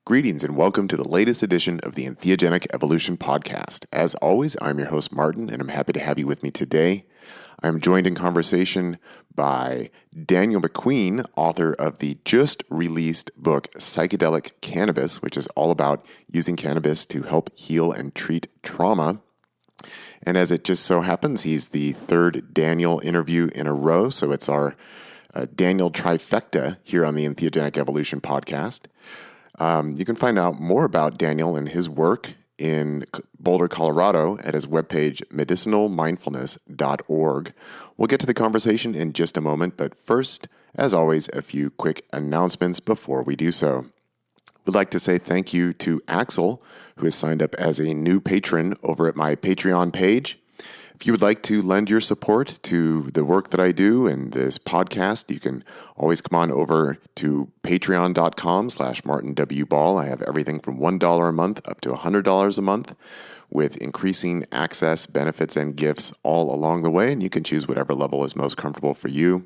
Greetings and welcome to the latest edition of the Entheogenic Evolution Podcast. As always, I'm your host Martin, and I'm happy to have you with me today. I'm joined in conversation by Daniel McQueen, author of the just-released book Psychedelic, Cannabis, which is all about using cannabis to help heal and treat trauma. And as it just so happens, he's the third Daniel interview in a row, so it's our Daniel trifecta here on the Entheogenic Evolution Podcast. You can find out more about Daniel and his work in Boulder, Colorado at his webpage, medicinalmindfulness.org. We'll get to the conversation in just a moment, but first, as always, a few quick announcements before we do so. We'd like to say thank you to Axel, who has signed up as a new patron over at my Patreon page. If you would like to lend your support to the work that I do and this podcast, you can always come on over to patreon.com/Martin W. Ball. I have everything from $1 a month up to $100 a month with increasing access, benefits, and gifts all along the way, and you can choose whatever level is most comfortable for you.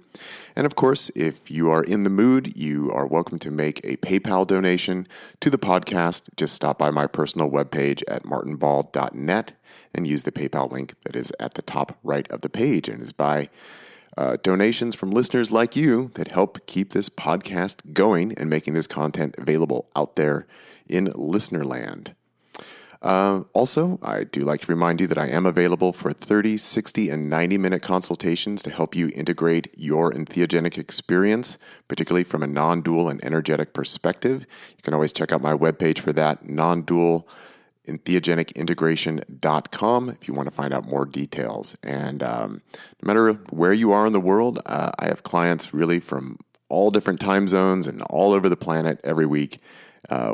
And of course, if you are in the mood, you are welcome to make a PayPal donation to the podcast. Just stop by my personal webpage at martinball.net and use the PayPal link that is at the top right of the page, and is by donations from listeners like you that help keep this podcast going and making this content available out there in listener land. Also, I do like to remind you that I am available for 30, 60, and 90-minute consultations to help you integrate your entheogenic experience, particularly from a non-dual and energetic perspective. You can always check out my webpage for that, non-dual entheogenicintegration.com, if you want to find out more details. And no matter where you are in the world, I have clients really from all different time zones and all over the planet every week.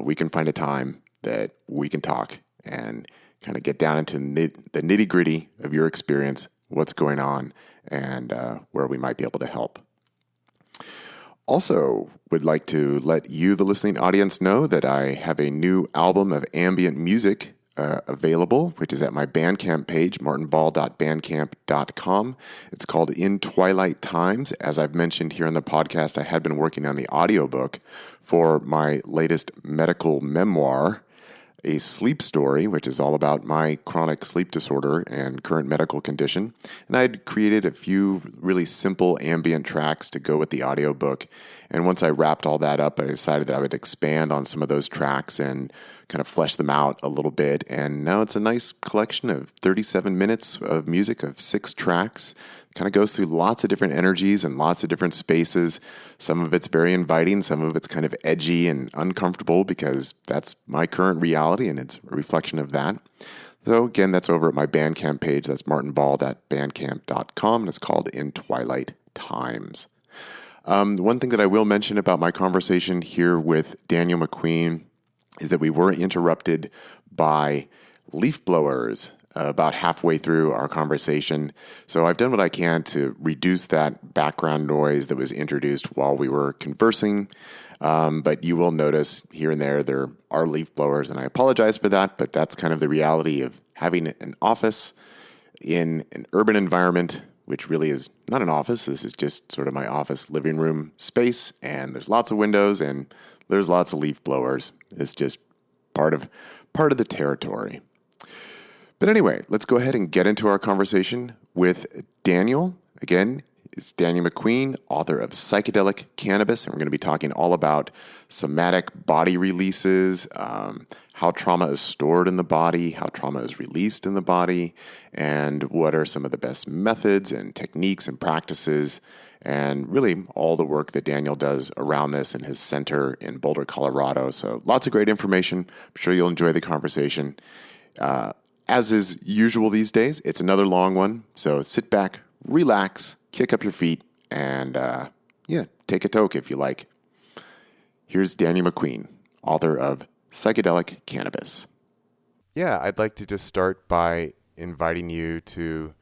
We can find a time that we can talk and kind of get down into the nitty-gritty of your experience, what's going on, and where we might be able to help. Also, would like to let you, the listening audience, know that I have a new album of ambient music available, which is at my Bandcamp page, martinball.bandcamp.com. It's called In Twilight Times. As I've mentioned here on the podcast, I had been working on the audiobook for my latest medical memoir, A Sleep Story, which is all about my chronic sleep disorder and current medical condition. And I had created a few really simple ambient tracks to go with the audiobook. And once I wrapped all that up, I decided that I would expand on some of those tracks and kind of flesh them out a little bit. And now it's a nice collection of 37 minutes of music of 6 tracks. Kind of goes through lots of different energies and lots of different spaces. Some of it's very inviting, some of it's kind of edgy and uncomfortable because that's my current reality and it's a reflection of that. So again, that's over at my Bandcamp page. That's martinball.bandcamp.com, and it's called In Twilight Times. One thing that I will mention about my conversation here with Daniel McQueen is that we were interrupted by leaf blowers about halfway through our conversation. So I've done what I can to reduce that background noise that was introduced while we were conversing. But you will notice here and there are leaf blowers, and I apologize for that, but that's kind of the reality of having an office in an urban environment, which really is not an office. This is just sort of my office living room space, and there's lots of windows and there's lots of leaf blowers. It's just part of the territory. But anyway, let's go ahead and get into our conversation with Daniel. Again, it's Daniel McQueen, author of Psychedelic, Cannabis, and we're going to be talking all about somatic body releases, how trauma is stored in the body, how trauma is released in the body, and what are some of the best methods and techniques and practices, and really all the work that Daniel does around this in his center in Boulder, Colorado. So lots of great information. I'm sure you'll enjoy the conversation. As is usual these days, it's another long one, so sit back, relax, kick up your feet, and take a toke if you like. Here's Daniel McQueen, author of Psychedelic, Cannabis. Yeah, I'd like to just start by inviting you to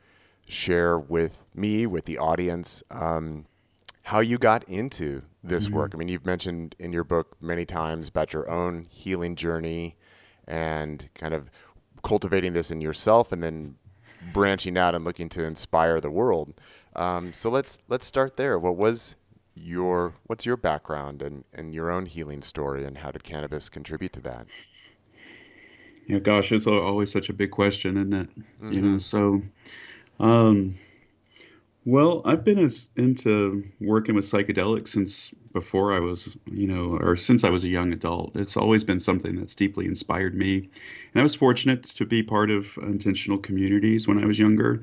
share with me, with the audience, how you got into this work. I mean, you've mentioned in your book many times about your own healing journey and kind of cultivating this in yourself and then branching out and looking to inspire the world. So let's start there. What was what's your background and your own healing story, and how did cannabis contribute to that? Yeah, gosh, it's always such a big question, isn't it? Mm-hmm. Um, well, I've been into working with psychedelics since before I was, or since I was a young adult. It's always been something that's deeply inspired me. And I was fortunate to be part of intentional communities when I was younger.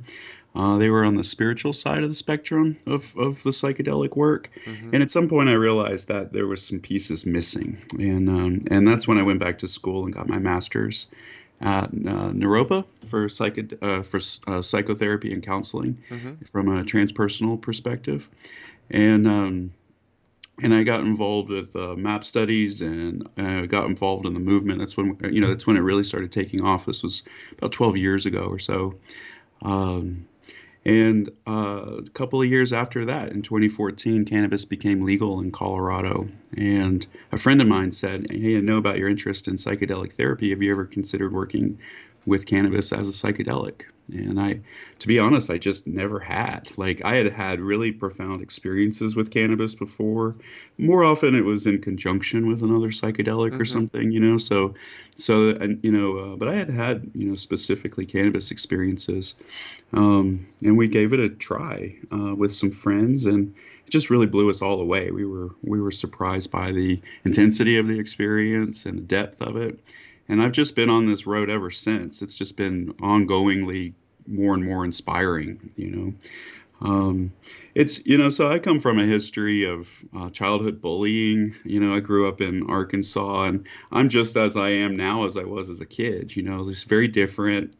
They were on the spiritual side of the spectrum of the psychedelic work. Mm-hmm. And at some point, I realized that there was some pieces missing. And that's when I went back to school and got my master's at Naropa for psychotherapy and counseling Mm-hmm. from a transpersonal perspective. And and I got involved with map studies and got involved in the movement. That's when it really started taking off. This was about 12 years ago or so. Um, and a couple of years after that, in 2014, cannabis became legal in Colorado. And a friend of mine said, "Hey, I know about your interest in psychedelic therapy. Have you ever considered working with cannabis as a psychedelic?" And to be honest, I just never had. Like, I had had really profound experiences with cannabis before. More often, it was in conjunction with another psychedelic or Mm-hmm. something, but I had had, specifically cannabis experiences. And we gave it a try with some friends, and it just really blew us all away. We were surprised by the intensity of the experience and the depth of it. And I've just been on this road ever since. It's just been ongoingly more and more inspiring. Um, so I come from a history of childhood bullying. I grew up in Arkansas, and I'm just as I am now as I was as a kid. It's very different,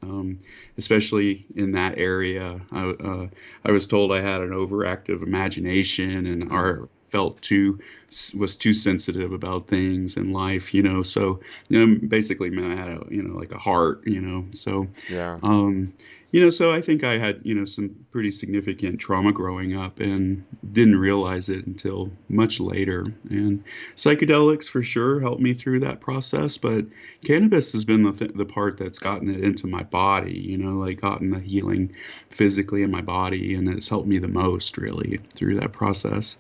especially in that area. I was told I had an overactive imagination and Mm. was too sensitive about things in life. So basically meant I had like a heart. Yeah. Um, so I think I had, some pretty significant trauma growing up and didn't realize it until much later. And psychedelics for sure helped me through that process, but cannabis has been the part that's gotten it into my body, like gotten the healing physically in my body, and it's helped me the most really through that process.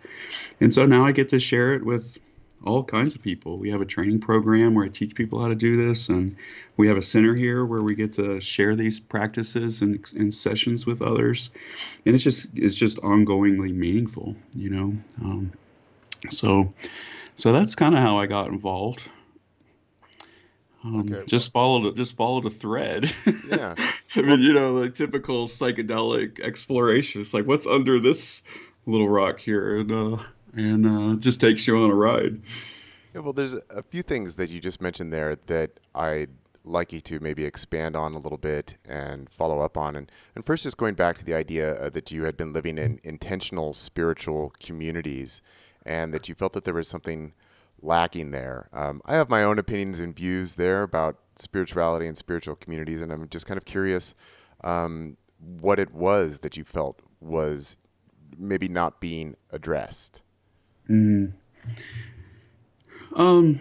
And so now I get to share it with all kinds of people. We have a training program where I teach people how to do this, and we have a center here where we get to share these practices and sessions with others. And it's just ongoingly meaningful. So so that's kind of how I got involved. Okay. Well, Just followed a thread. yeah. I Well, mean, like typical psychedelic exploration. It's like, what's under this little rock here, and just takes you on a ride. yeah, well, there's a few things that you just mentioned there that I'd like you to maybe expand on a little bit and follow up on. And first, just going back to the idea that you had been living in intentional spiritual communities and that you felt that there was something lacking there. I have my own opinions and views there about spirituality and spiritual communities, and I'm just kind of curious what it was that you felt was maybe not being addressed. Mm. Um,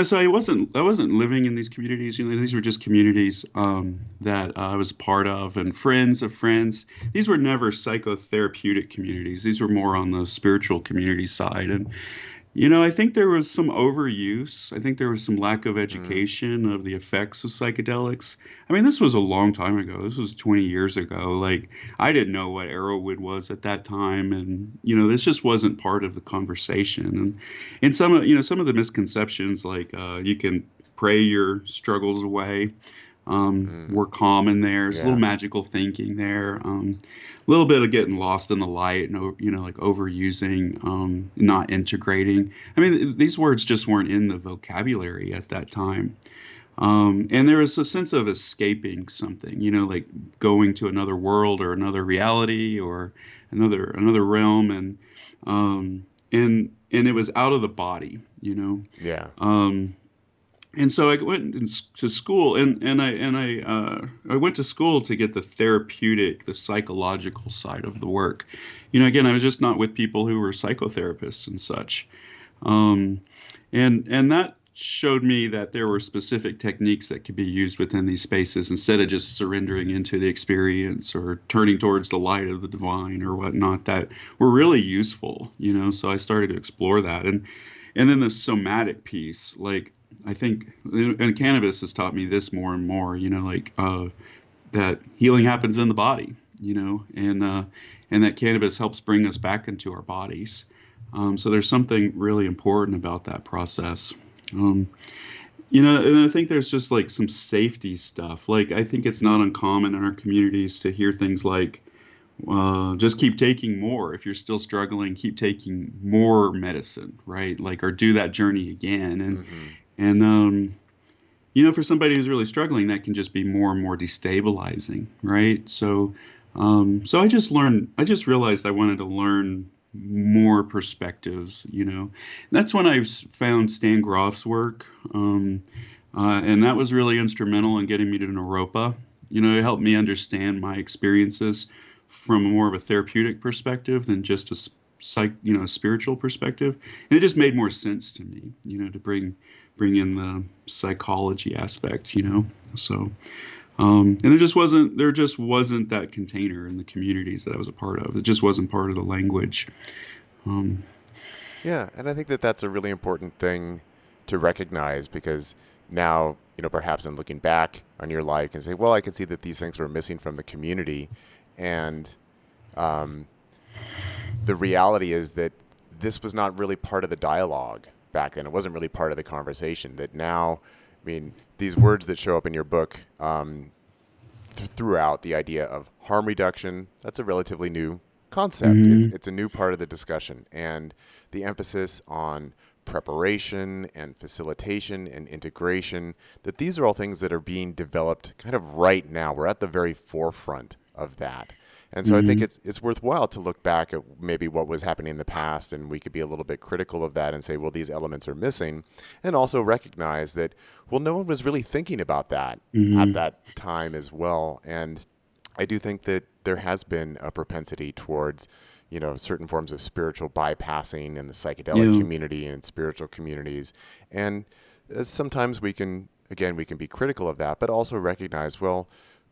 so I wasn't living in these communities. These were just communities that I was part of, and friends of friends. These were never psychotherapeutic communities. These were more on the spiritual community side, and I think there was some overuse. I think there was some lack of Mm, education of the effects of psychedelics. I mean, this was a long time ago. This was 20 years ago. Like, I didn't know what Arrowwood was at that time, and this just wasn't part of the conversation. And some of the misconceptions, like you can pray your struggles away. mm, We're calm in there. There's a little yeah. magical thinking there. A little bit of getting lost in the light and like overusing, not integrating. I mean, these words just weren't in the vocabulary at that time. And there was a sense of escaping something, like going to another world or another reality or another realm, and it was out of the body. Yeah. Um, and so I went to school, and I went to school to get the therapeutic, the psychological side of the work. Again, I was just not with people who were psychotherapists and such. Um, and that showed me that there were specific techniques that could be used within these spaces instead of just surrendering into the experience or turning towards the light of the divine or whatnot, that were really useful, So I started to explore that. And then the somatic piece, like, I think, and cannabis has taught me this more and more, that healing happens in the body, and that cannabis helps bring us back into our bodies. So there's something really important about that process. Um, and I think there's just like some safety stuff. Like, I think it's not uncommon in our communities to hear things like, just keep taking more. If you're still struggling, keep taking more medicine, right? Like, or do that journey again. And for somebody who's really struggling, that can just be more and more destabilizing, right? So I just realized I wanted to learn more perspectives, And that's when I found Stan Grof's work. And that was really instrumental in getting me to Naropa. It helped me understand my experiences from more of a therapeutic perspective than just a spiritual perspective. And it just made more sense to me, to bring in the psychology aspect, So, and there just wasn't that container in the communities that I was a part of. It just wasn't part of the language. Um, Yeah, and I think that that's a really important thing to recognize because now, perhaps in looking back on your life, you can say, well, I can see that these things were missing from the community. And um, the reality is that this was not really part of the dialogue back then. It wasn't really part of the conversation. That now, I mean, these words that show up in your book throughout, the idea of harm reduction, that's a relatively new concept. mhm, It's a new part of the discussion. And the emphasis on preparation and facilitation and integration, that these are all things that are being developed kind of right now. We're at the very forefront of that. And so I think mhm, it's worthwhile to look back at maybe what was happening in the past, and we could be a little bit critical of that and say, well, these elements are missing, and also recognize that, well, no one was really thinking about that at mhm. that time as well. And I do think that there has been a propensity towards, certain forms of spiritual bypassing in the psychedelic Yeah. community and spiritual communities. And sometimes we can be critical of that, but also recognize, well,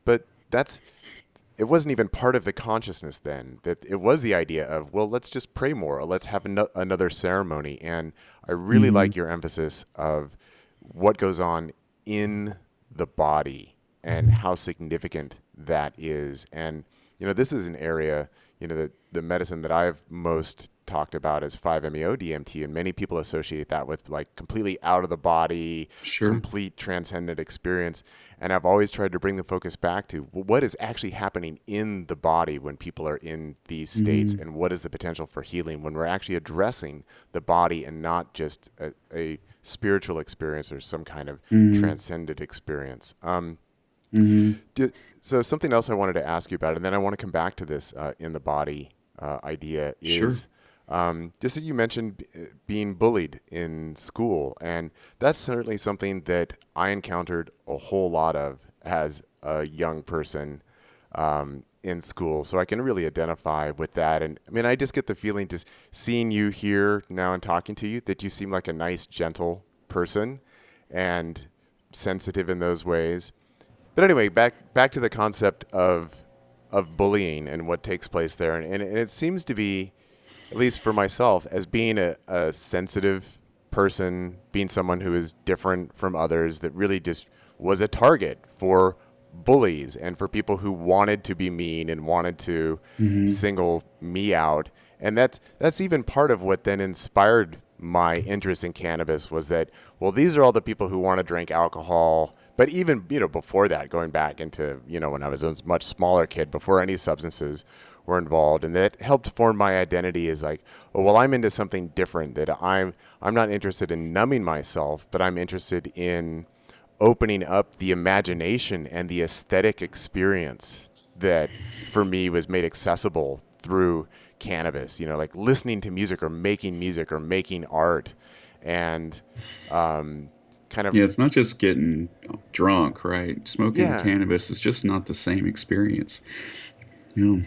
but it wasn't even part of the consciousness then. That it was the idea of, well, let's just pray more, or let's have another ceremony. And I really Mhm, like your emphasis of what goes on in the body and how significant that is. And this is an area, the medicine that I've most talked about is 5-MeO DMT, and many people associate that with like completely out of the body, sure. complete transcendent experience. And I've always tried to bring the focus back to, well, what is actually happening in the body when people are in these states, Mhm, and what is the potential for healing when we're actually addressing the body and not just a spiritual experience or some kind of mhm, transcendent experience. mhm. So something else I wanted to ask you about, and then I want to come back to this in the body idea, Sure. is just that you mentioned being bullied in school, and that's certainly something that I encountered a whole lot of as a young person in school. So I can really identify with that. And I mean, I just get the feeling, just seeing you here now and talking to you, that you seem like a nice, gentle person and sensitive in those ways. But anyway, back to the concept of bullying and what takes place there, and it seems to be, at least for myself, as being a sensitive person, being someone who is different from others, that really just was a target for bullies and for people who wanted to be mean and wanted to Mhm, single me out. And that's even part of what then inspired my interest in cannabis, was that, well, these are all the people who want to drink alcohol. But even, before that, going back into, when I was a much smaller kid, before any substances were involved, and that helped form my identity as like, oh, well, I'm into something different, that I'm not interested in numbing myself, but I'm interested in opening up the imagination and the aesthetic experience that for me was made accessible through cannabis, like listening to music or making art, and um, kind of, Yeah, it's not just getting drunk, right? Smoking yeah, cannabis is just not the same experience. Yeah.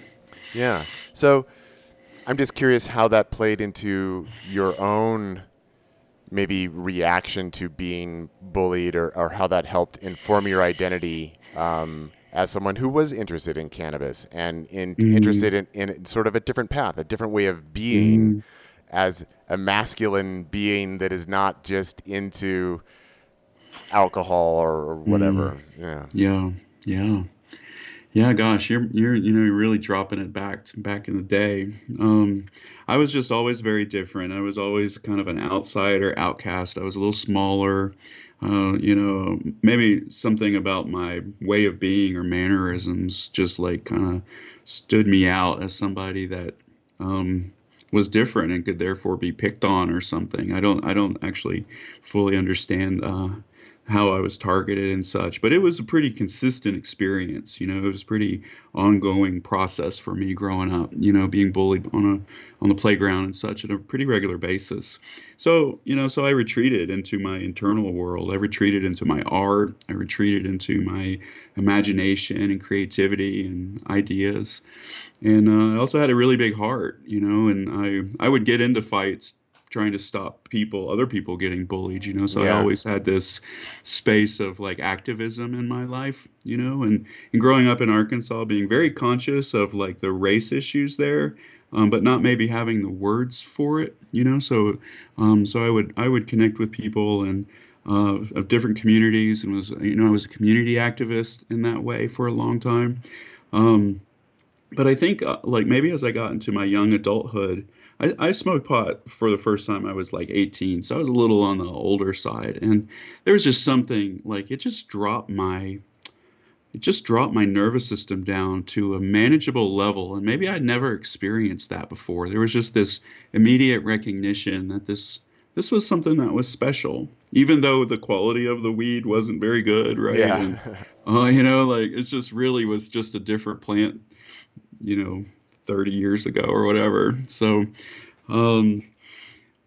yeah. So I'm just curious how that played into your own maybe reaction to being bullied, or how that helped inform your identity as someone who was interested in cannabis and Mm, interested in sort of a different path, a different way of being mm, as a masculine being that is not just into alcohol or mm. whatever. Yeah. Yeah, yeah. Yeah, gosh, you're really dropping it back in the day. I was just always very different. I was always kind of an outsider, outcast. I was a little smaller. Maybe something about my way of being or mannerisms just like kind of stood me out as somebody that was different and could therefore be picked on or something. I don't actually fully understand how I was targeted and such. But it was a pretty consistent experience. It was a pretty ongoing process for me growing up. Being bullied on the playground and such on a pretty regular basis. So I retreated into my internal world. I retreated into my art. I retreated into my imagination and creativity and ideas. And I also had a really big heart, and I would get into fights trying to stop other people getting bullied. So I Yeah. always had this space of like activism in my life, and growing up in Arkansas, being very conscious of like the race issues there, but not maybe having the words for it. So I would connect with people and of different communities, and I was a community activist in that way for a long time. Um, but I think like maybe as I got into my young adulthood, I smoked pot for the first time I was like 18, so I was a little on the older side, and there was just something like it just dropped my nervous system down to a manageable level, and maybe I'd never experienced that before. There was just this immediate recognition that this was something that was special, even though the quality of the weed wasn't very good, right? Yeah. And like it just really was just a different plant, you know, 30 years ago or whatever. So, um,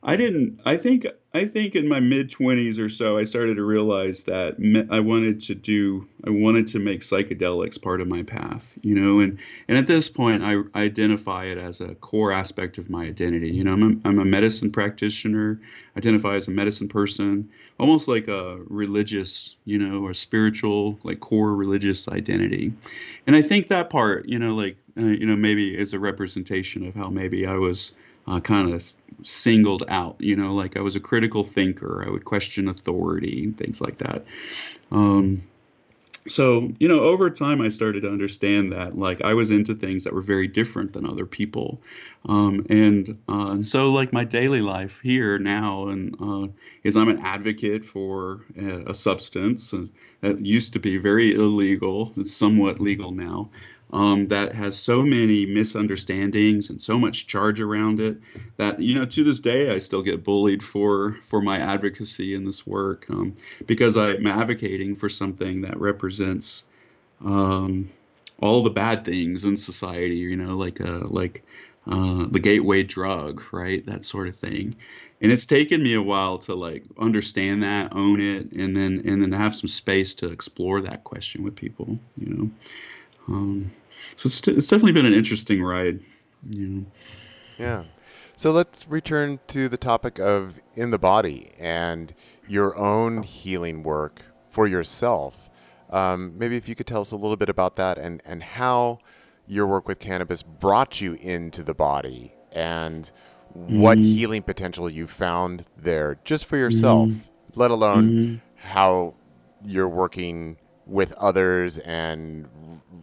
I didn't. I think in my mid 20s or so, I started to realize that I wanted to make psychedelics part of my path, and at this point, I identify it as a core aspect of my identity. I'm a medicine practitioner, identify as a medicine person, almost like a religious, or spiritual, like core religious identity. And I think that part, like, maybe is a representation of how maybe I was kind of singled out, like I was a critical thinker. I would question authority and things like that. Um, so, over time, I started to understand that, like, I was into things that were very different than other people. And so, like, my daily life here now is I'm an advocate for a substance that used to be very illegal. It's somewhat legal now. That has so many misunderstandings and so much charge around it that, to this day, I still get bullied for my advocacy in this work. Because I'm advocating for something that represents um, all the bad things in society, like the gateway drug, right? That sort of thing. And it's taken me a while to like understand that, own it, and then have some space to explore that question with people. Um, so it's definitely been an interesting ride. You know. Yeah. So let's return to the topic of in the body and your own healing work for yourself. Maybe if you could tell us a little bit about that, and how your work with cannabis brought you into the body, and what Mm, healing potential you found there just for mm, yourself, let alone mm, how you're working with others and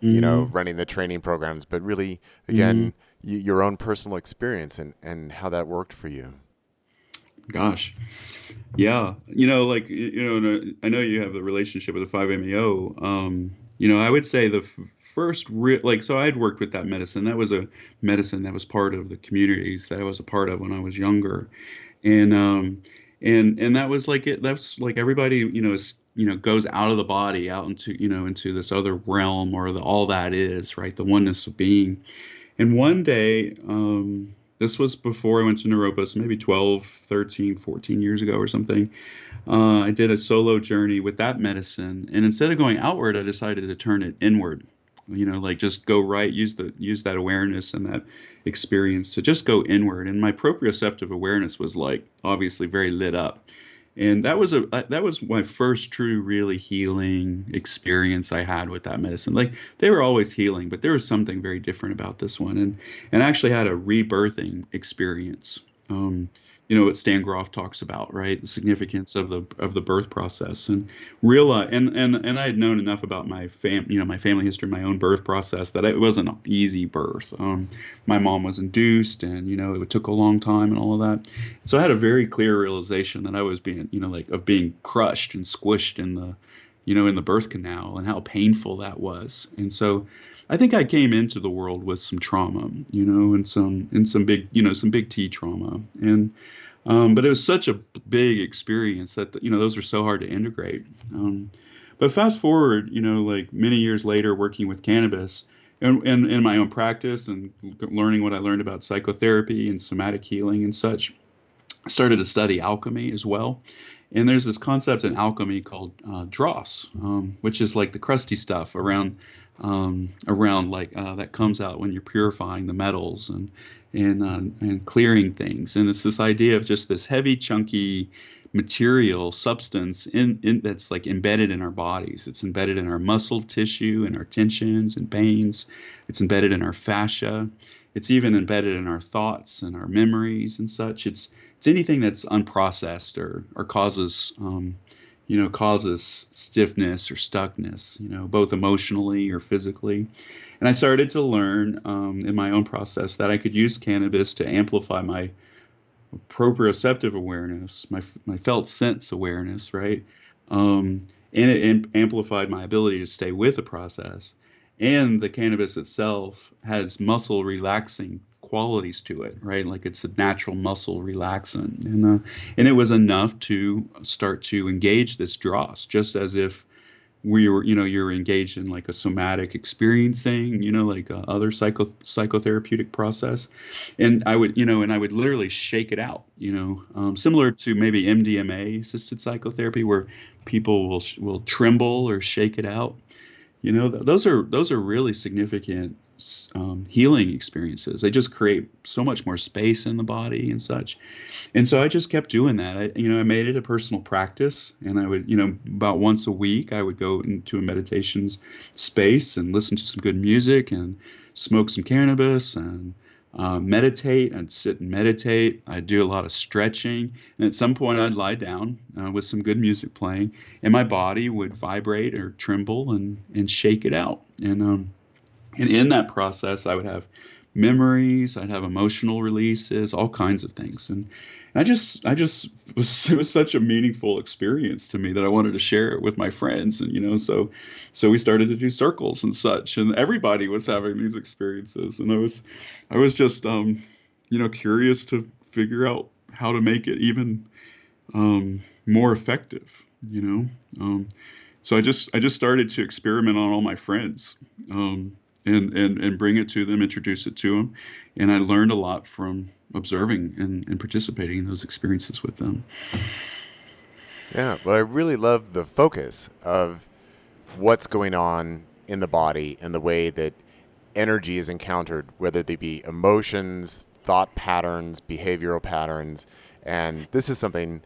mm, running the training programs, but really, mm. again, your own personal experience and how that worked for you. Gosh. Yeah, like and I know you have the relationship with the 5-MeO. I would say the first like so I'd worked with that medicine. That was a medicine that was part of the communities that I was a part of when I was younger, and that was like it. That's like everybody is goes out of the body out into this other realm or the all that is right, the oneness of being. And one day, this was before I went to Naropa, so maybe 12, 13, 14 years ago or something. I did a solo journey with that medicine. And instead of going outward, I decided to turn it inward. like just go right, use that awareness and that experience to just go inward. And my proprioceptive awareness was like obviously very lit up. And that was my first true really healing experience I had with that medicine. Like they were always healing, but there was something very different about this one, and I actually had a rebirthing experience. What Stan Groff talks about, right? The significance of the birth process, and realize and I had known enough about my family history, my own birth process, that it wasn't an easy birth. My mom was induced, and it took a long time and all of that. So I had a very clear realization that I was being, like of being crushed and squished in the birth canal, and how painful that was. And so I think I came into the world with some trauma, and some big T trauma. And but it was such a big experience that those are so hard to integrate. But fast forward, like many years later, working with cannabis and in my own practice and learning what I learned about psychotherapy and somatic healing and such, I started to study alchemy as well. And there's this concept in alchemy called dross, which is like the crusty stuff around like that comes out when you're purifying the metals and clearing things. And it's this idea of just this heavy, chunky material substance in that's like embedded in our bodies. It's embedded in our muscle tissue and our tensions and pains. It's embedded in our fascia. It's even embedded in our thoughts and our memories and such. It's anything that's unprocessed or causes stiffness or stuckness, both emotionally or physically. And I started to learn in my own process that I could use cannabis to amplify my proprioceptive awareness, my felt sense awareness, right? And it amplified my ability to stay with the process. And the cannabis itself has muscle relaxing qualities to it, right? Like it's a natural muscle relaxant, and it was enough to start to engage this dross, just as if you're engaged in like a somatic experiencing, like other psychotherapeutic process. And I would literally shake it out, similar to maybe MDMA assisted psychotherapy, where people will tremble or shake it out. Those are really significant healing experiences. They just create so much more space in the body and such. And so I just kept doing that. I made it a personal practice, and I would, about once a week, I would go into a meditations space and listen to some good music and smoke some cannabis and meditate. I'd sit and meditate. I'd do a lot of stretching. And at some point I'd lie down with some good music playing, and my body would vibrate or tremble and shake it out. And in that process, I would have memories, I'd have emotional releases, all kinds of things. And it was such a meaningful experience to me that I wanted to share it with my friends. And, so we started to do circles and such, and everybody was having these experiences. And I was just, curious to figure out how to make it even more effective, So I just started to experiment on all my friends. And bring it to them, introduce it to them. And I learned a lot from observing and participating in those experiences with them. Yeah, but I really love the focus of what's going on in the body and the way that energy is encountered, whether they be emotions, thought patterns, behavioral patterns. And this is something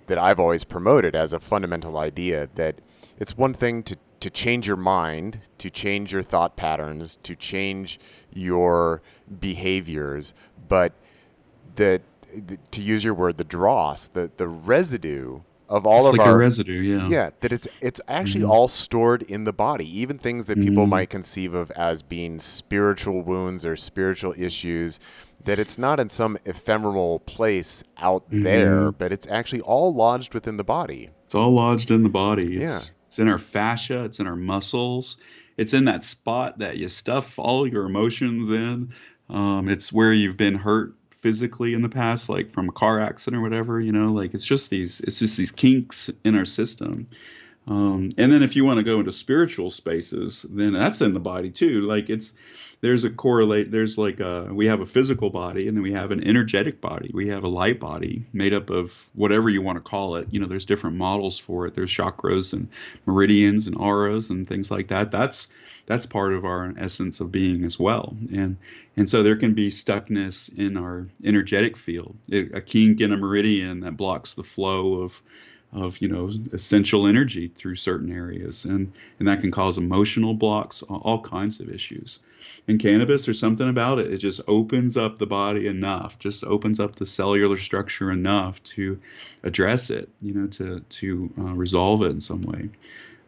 that I've always promoted as a fundamental idea, that it's one thing to change your mind, to change your thought patterns, to change your behaviors, but to use your word, the dross, the residue of all It's of like a our residue, yeah. yeah, that it's actually all stored in the body. Even things that people might conceive of as being spiritual wounds or spiritual issues, that it's not in some ephemeral place out there, but it's actually all lodged within the body. It's all lodged in the body. Yeah. It's in our fascia. It's in our muscles. It's in that spot that you stuff all your emotions in. It's where you've been hurt physically in the past, like from a car accident or whatever. Like it's just these kinks in our system. And then if you want to go into spiritual spaces, then that's in the body too. Like there's a correlate. There's like we have a physical body, and then we have an energetic body. We have a light body made up of whatever you want to call it. There's different models for it. There's chakras and meridians and auras and things like that. That's part of our essence of being as well. And so there can be stuckness in our energetic field. A kink in a meridian that blocks the flow of essential energy through certain areas, and that can cause emotional blocks, all kinds of issues. And cannabis, there's something about it. It just opens up the body enough, just opens up the cellular structure enough to address it, to resolve it in some way.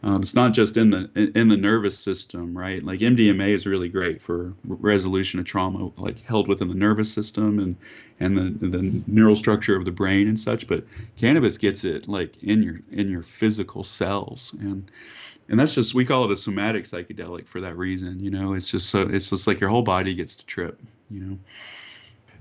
It's not just in the nervous system, right? Like MDMA is really great for resolution of trauma, like held within the nervous system and the neural structure of the brain and such. But cannabis gets it like in your physical cells, and that's just, we call it a somatic psychedelic for that reason. It's just like your whole body gets to trip.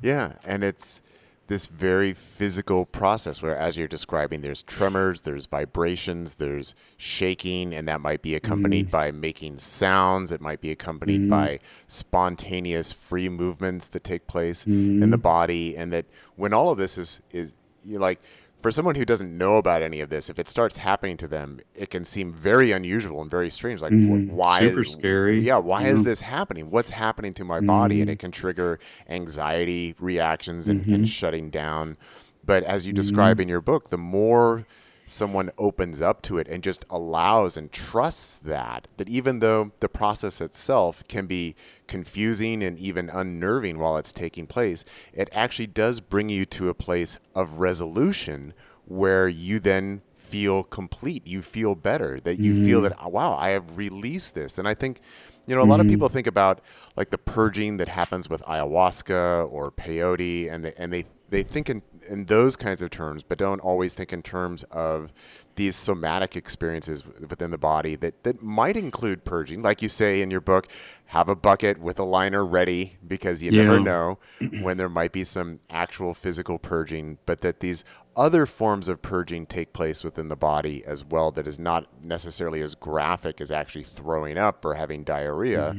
Yeah, and it's this very physical process where, as you're describing, there's tremors, there's vibrations, there's shaking, and that might be accompanied by making sounds. It might be accompanied by spontaneous free movements that take place in the body. And that when all of this is like, for someone who doesn't know about any of this, if it starts happening to them, it can seem very unusual and very strange. Like, why? Super scary. Yeah, why is this happening? What's happening to my body? And it can trigger anxiety reactions and shutting down. But as you describe in your book, the more someone opens up to it and just allows and trusts that even though the process itself can be confusing and even unnerving while it's taking place, it actually does bring you to a place of resolution where you then feel complete. You feel better, that you feel that, wow, I have released this. And I think, a lot of people think about like the purging that happens with ayahuasca or peyote, and they think in those kinds of terms, but don't always think in terms of these somatic experiences within the body that might include purging. Like you say in your book, have a bucket with a liner ready, because you never know when there might be some actual physical purging, but that these other forms of purging take place within the body as well, that is not necessarily as graphic as actually throwing up or having diarrhea.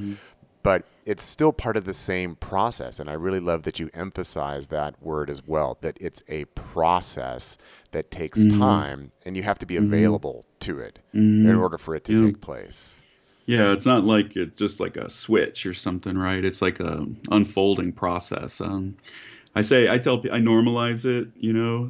But it's still part of the same process. And I really love that you emphasize that word as well, that it's a process that takes time, and you have to be available to it in order for it to take place. Yeah, it's not like it's just like a switch or something, right? It's like a unfolding process. I normalize it,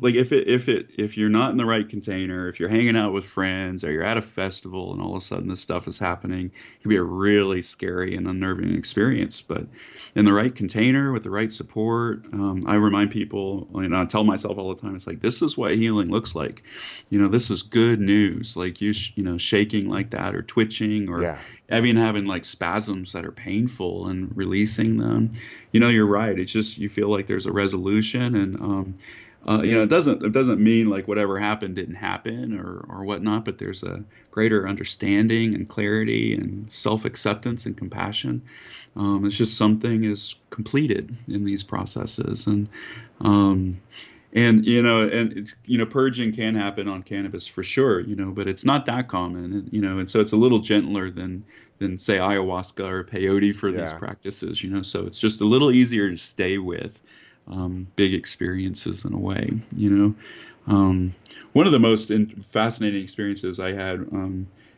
like if you're not in the right container, if you're hanging out with friends or you're at a festival and all of a sudden this stuff is happening, it can be a really scary and unnerving experience. But in the right container with the right support, I remind people, I tell myself all the time, it's like, this is what healing looks like. This is good news. Like shaking like that or twitching or having like spasms that are painful and releasing them. You're right. It's just, you feel like there's a resolution, and it doesn't mean like whatever happened didn't happen or whatnot, but there's a greater understanding and clarity and self-acceptance and compassion. It's just something is completed in these processes, and it's, purging can happen on cannabis for sure, but it's not that common, and so it's a little gentler than say ayahuasca or peyote for these practices, so it's just a little easier to stay with big experiences in a way, One of the most fascinating experiences I had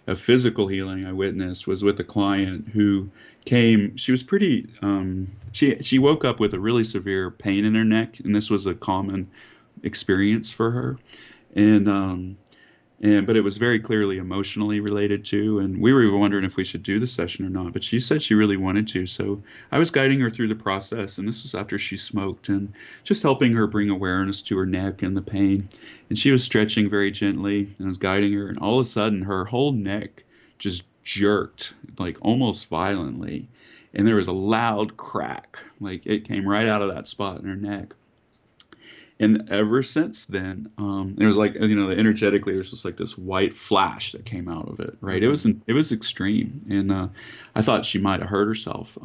of physical healing I witnessed was with a client who came. She was pretty. She woke up with a really severe pain in her neck, and this was a common experience for her, but it was very clearly emotionally related to. And we were wondering if we should do the session or not. But she said she really wanted to, so I was guiding her through the process. And this was after she smoked, and just helping her bring awareness to her neck and the pain. And she was stretching very gently, and I was guiding her, and all of a sudden her whole neck just jerked, like almost violently, and there was a loud crack, like it came right out of that spot in her neck. And ever since then, it was like, energetically, there's just like this white flash that came out of it, right? It was extreme, and I thought she might have hurt herself.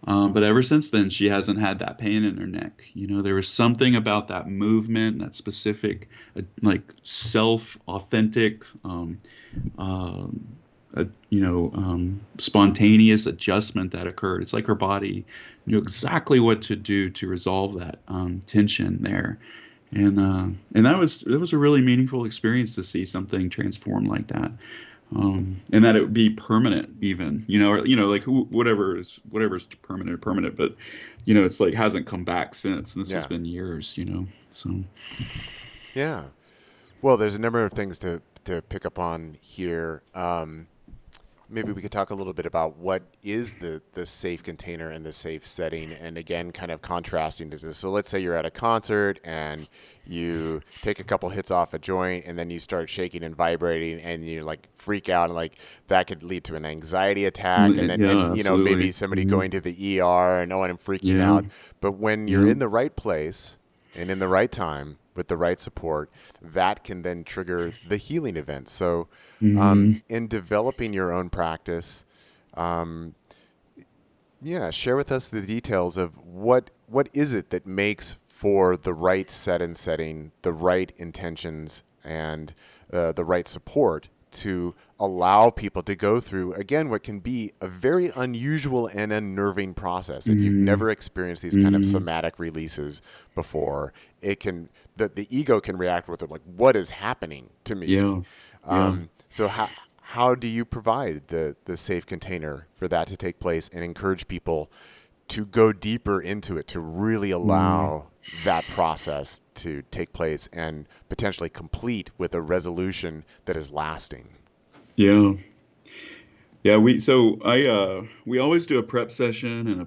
But ever since then, she hasn't had that pain in her neck. There was something about that movement, that specific, like self-authentic, spontaneous adjustment that occurred. It's like her body knew exactly what to do to resolve that tension there. And that was a really meaningful experience to see something transform like that. And that it would be permanent even, or, like whatever's permanent, but it's like hasn't come back since. And this has Yeah. been years. So Yeah. Well, there's a number of things to pick up on here. Maybe we could talk a little bit about what is the safe container and the safe setting, and again, kind of contrasting to this. So let's say you're at a concert and you take a couple hits off a joint, and then you start shaking and vibrating, and you like freak out, and like that could lead to an anxiety attack, and then yeah, maybe absolutely. somebody going to the ER and and freaking Yeah, out. But when you're yeah. in the right place and in the right time with the right support, that can then trigger the healing event. So, Hmm. in developing your own practice, um, yeah, share with us the details of what is it that makes for the right set and setting, the right intentions, and the right support to allow people to go through again what can be a very unusual and unnerving process. If you've Hmm. never experienced these kind of Hmm. somatic releases before, it can the ego can react with it like, what is happening to me? Yeah, yeah. So how do you provide the safe container for that to take place and encourage people to go deeper into it, to really Mm, allow that process to take place and potentially complete with a resolution that is lasting? yeah. Yeah, we always do a prep session and a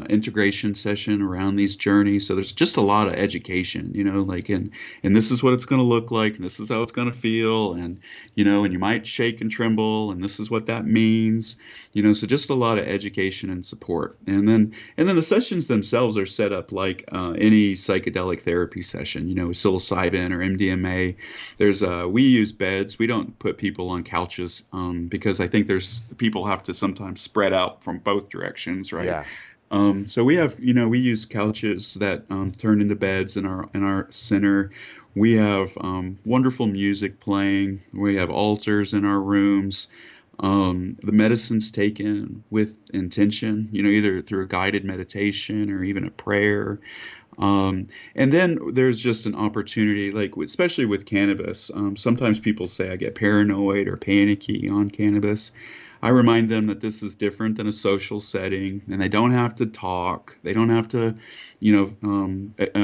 integration session around these journeys. So there's just a lot of education, like and this is what it's going to look like, and this is how it's going to feel, and and you might shake and tremble, and this is what that means, So just a lot of education and support, and then the sessions themselves are set up like any psychedelic therapy session, with psilocybin or MDMA. We use beds. We don't put people on couches because I think there's people have to sometimes spread out from both directions, right? Yeah. So we use couches that turn into beds in our center. We have wonderful music playing. We have altars in our rooms. The medicine's taken with intention, either through a guided meditation or even a prayer. And then there's just an opportunity, like especially with cannabis. Sometimes people say I get paranoid or panicky on cannabis. I remind them that this is different than a social setting, and they don't have to talk. They don't have to,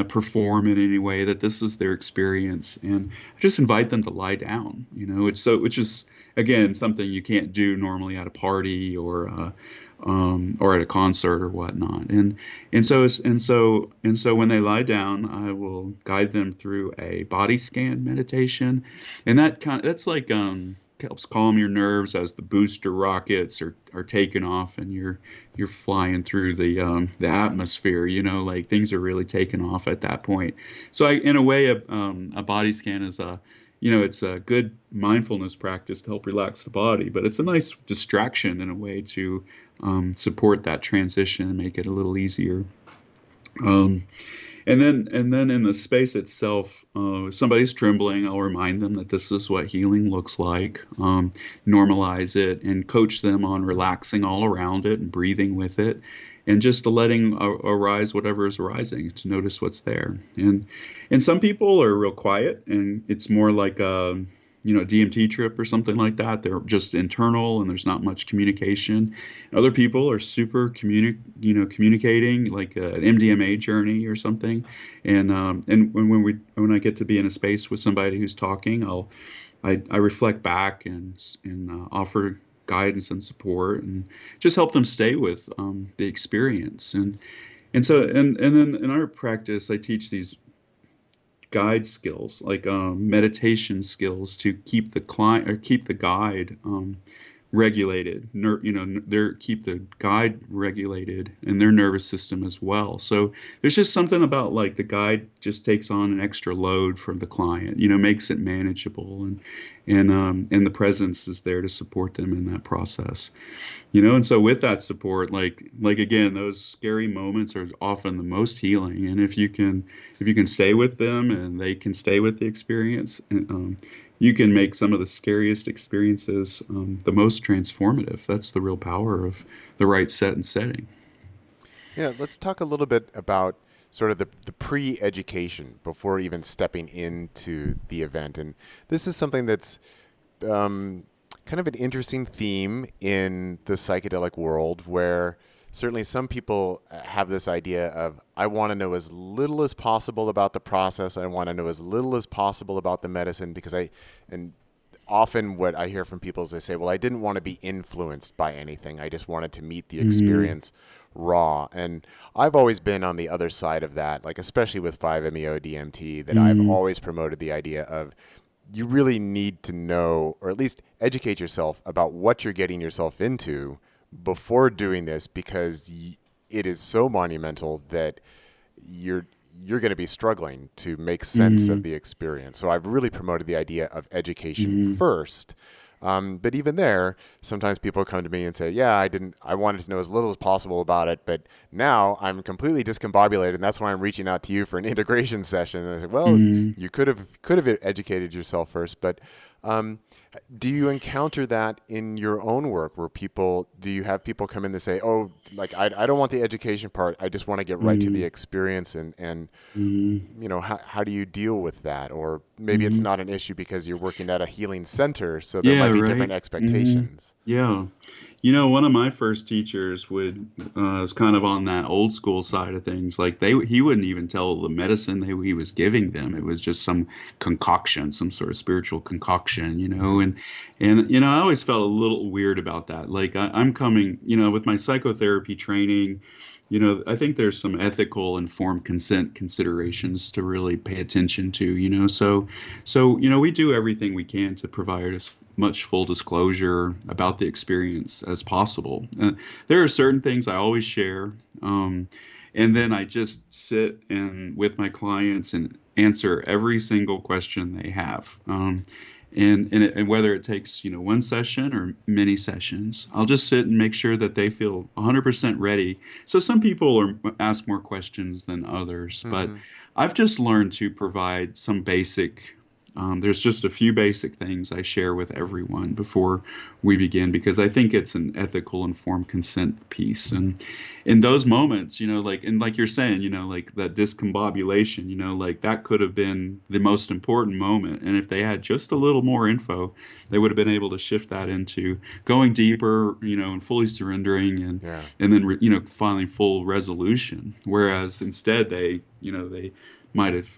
perform in any way. That this is their experience, and I just invite them to lie down. Which is again something you can't do normally at a party or at a concert or whatnot. And so when they lie down, I will guide them through a body scan meditation, and that's like helps calm your nerves as the booster rockets are taking off and you're flying through the atmosphere. Like things are really taking off at that point. So in a way, a body scan is it's a good mindfulness practice to help relax the body, but it's a nice distraction in a way to support that transition and make it a little easier. Um, and then in the space itself, if somebody's trembling, I'll remind them that this is what healing looks like. Normalize it and coach them on relaxing all around it and breathing with it, and just to letting arise whatever is arising, to notice what's there. And some people are real quiet, and it's more like a DMT trip or something like that. They're just internal, and there's not much communication. Other people are super communicating, like an MDMA journey or something. And when I get to be in a space with somebody who's talking, I reflect back and offer guidance and support and just help them stay with the experience. And then in our practice, I teach these guide skills, like meditation skills, to keep the client or keep the guide regulated, they're keep the guide regulated and their nervous system as well. So there's just something about like the guide just takes on an extra load from the client, makes it manageable, and the presence is there to support them in that process. And so with that support, like again, those scary moments are often the most healing. And if you can stay with them and they can stay with the experience, you can make some of the scariest experiences the most transformative. That's the real power of the right set and setting. Yeah, let's talk a little bit about sort of the pre-education before even stepping into the event. And this is something that's kind of an interesting theme in the psychedelic world, where certainly some people have this idea of, I want to know as little as possible about the process. I want to know as little as possible about the medicine, because and often what I hear from people is they say, well, I didn't want to be influenced by anything. I just wanted to meet the experience raw. And I've always been on the other side of that, like especially with 5-MeO DMT, that I've always promoted the idea of, you really need to know, or at least educate yourself about what you're getting yourself into before doing this, because it is so monumental that you're going to be struggling to make sense of the experience. So I've really promoted the idea of education first. But even there, sometimes people come to me and say, yeah, I wanted to know as little as possible about it, but now I'm completely discombobulated, and that's why I'm reaching out to you for an integration session. And I said, well, you could have educated yourself first, but do you encounter that in your own work, where do you have people come in and say, oh, like, I don't want the education part, I just want to get right to the experience, and how do you deal with that? Or maybe it's not an issue because you're working at a healing center, so there Yeah, might be right. different expectations. Yeah. One of my first teachers was kind of on that old school side of things. Like he wouldn't even tell the medicine he was giving them. It was just some concoction, some sort of spiritual concoction, and I always felt a little weird about that. Like I'm coming, with my psychotherapy training. I think there's some ethical informed consent considerations to really pay attention to, so we do everything we can to provide as much full disclosure about the experience as possible. There are certain things I always share, and then I just sit and with my clients and answer every single question they have. And whether it takes one session or many sessions, I'll just sit and make sure that they feel 100% ready. So some people ask more questions than others, but I've just learned to provide some basic. There's just a few basic things I share with everyone before we begin, because I think it's an ethical, informed consent piece. And in those moments, like you're saying, like that discombobulation, like that could have been the most important moment. And if they had just a little more info, they would have been able to shift that into going deeper, and fully surrendering, and then, finally full resolution. Whereas instead they might have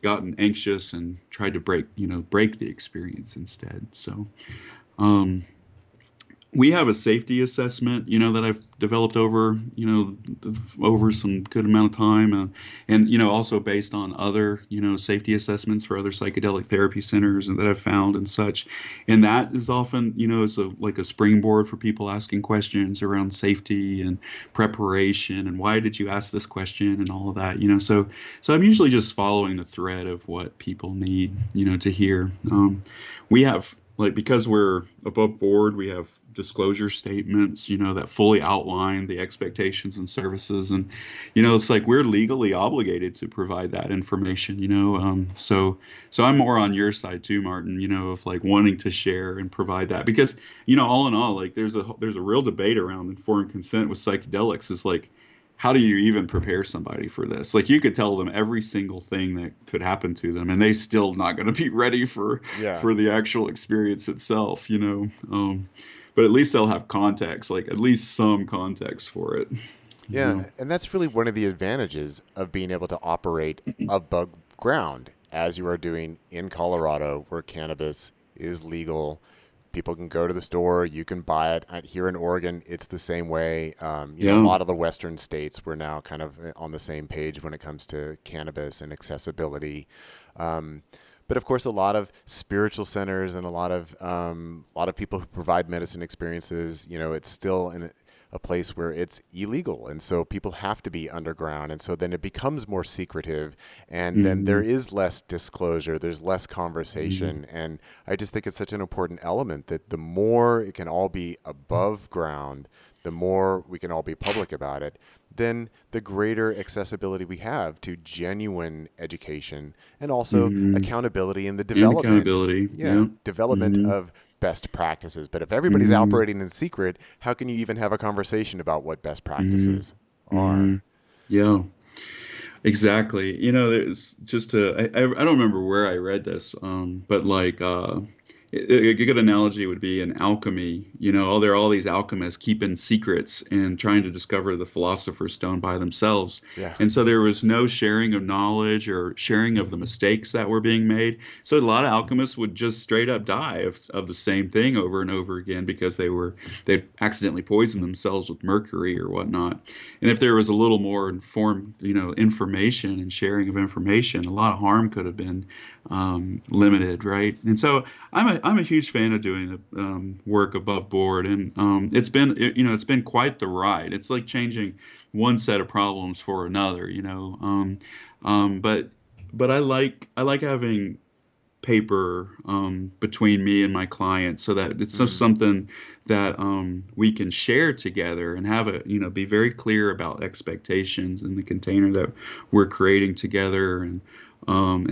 gotten anxious and tried to break the experience instead. So we have a safety assessment, that I've developed over some good amount of time, and also based on other, safety assessments for other psychedelic therapy centers and that I've found and such. And that is often, is like a springboard for people asking questions around safety and preparation and why did you ask this question and all of that, So I'm usually just following the thread of what people need, to hear. We have, like, because we're above board, we have disclosure statements, that fully outline the expectations and services. And, it's like we're legally obligated to provide that information, so I'm more on your side too, Martin, of like wanting to share and provide that, because, all in all, like there's a real debate around informed consent with psychedelics. Is like, how do you even prepare somebody for this? Like, you could tell them every single thing that could happen to them, and they still not going to be ready for the actual experience itself, But at least they'll have context, like at least some context for it. Yeah, and that's really one of the advantages of being able to operate above ground, as you are doing in Colorado, where cannabis is legal. People can go to the store, you can buy it. Here in Oregon, it's the same way. A lot of the Western states, we're now kind of on the same page when it comes to cannabis and accessibility. But But of course, a lot of spiritual centers and a lot of people who provide medicine experiences, it's still in a place where it's illegal, and so people have to be underground, and so then it becomes more secretive, and then there Hmm. is less disclosure, there's less Hmm. conversation, and I just think it's such an important element that the more it can all be above ground, the more we can all be public about it, then the greater accessibility we have to genuine education and also Hmm. accountability in the And development, accountability. yeah, Yeah. development Hmm. of best practices. But if everybody's Hmm. operating in secret, how can you even have a conversation about what best Hmm. practices Hmm. are? Yeah. Exactly. There's just I don't remember where I read this, but like a good analogy would be in alchemy. There are all these alchemists keeping secrets and trying to discover the philosopher's stone by themselves. Yeah, And so there was no sharing of knowledge or sharing of the mistakes that were being made. So a lot of alchemists would just straight up die of the same thing over and over again because they'd accidentally poisoned themselves with mercury or whatnot. And if there was a little more informed, information and sharing of information, a lot of harm could have been limited, right? And so I'm a huge fan of doing the work above board, and it's been quite the ride. It's like changing one set of problems for another, but I like having paper between me and my clients so that it's just mm, something that we can share together and have be very clear about expectations in the container that we're creating together, and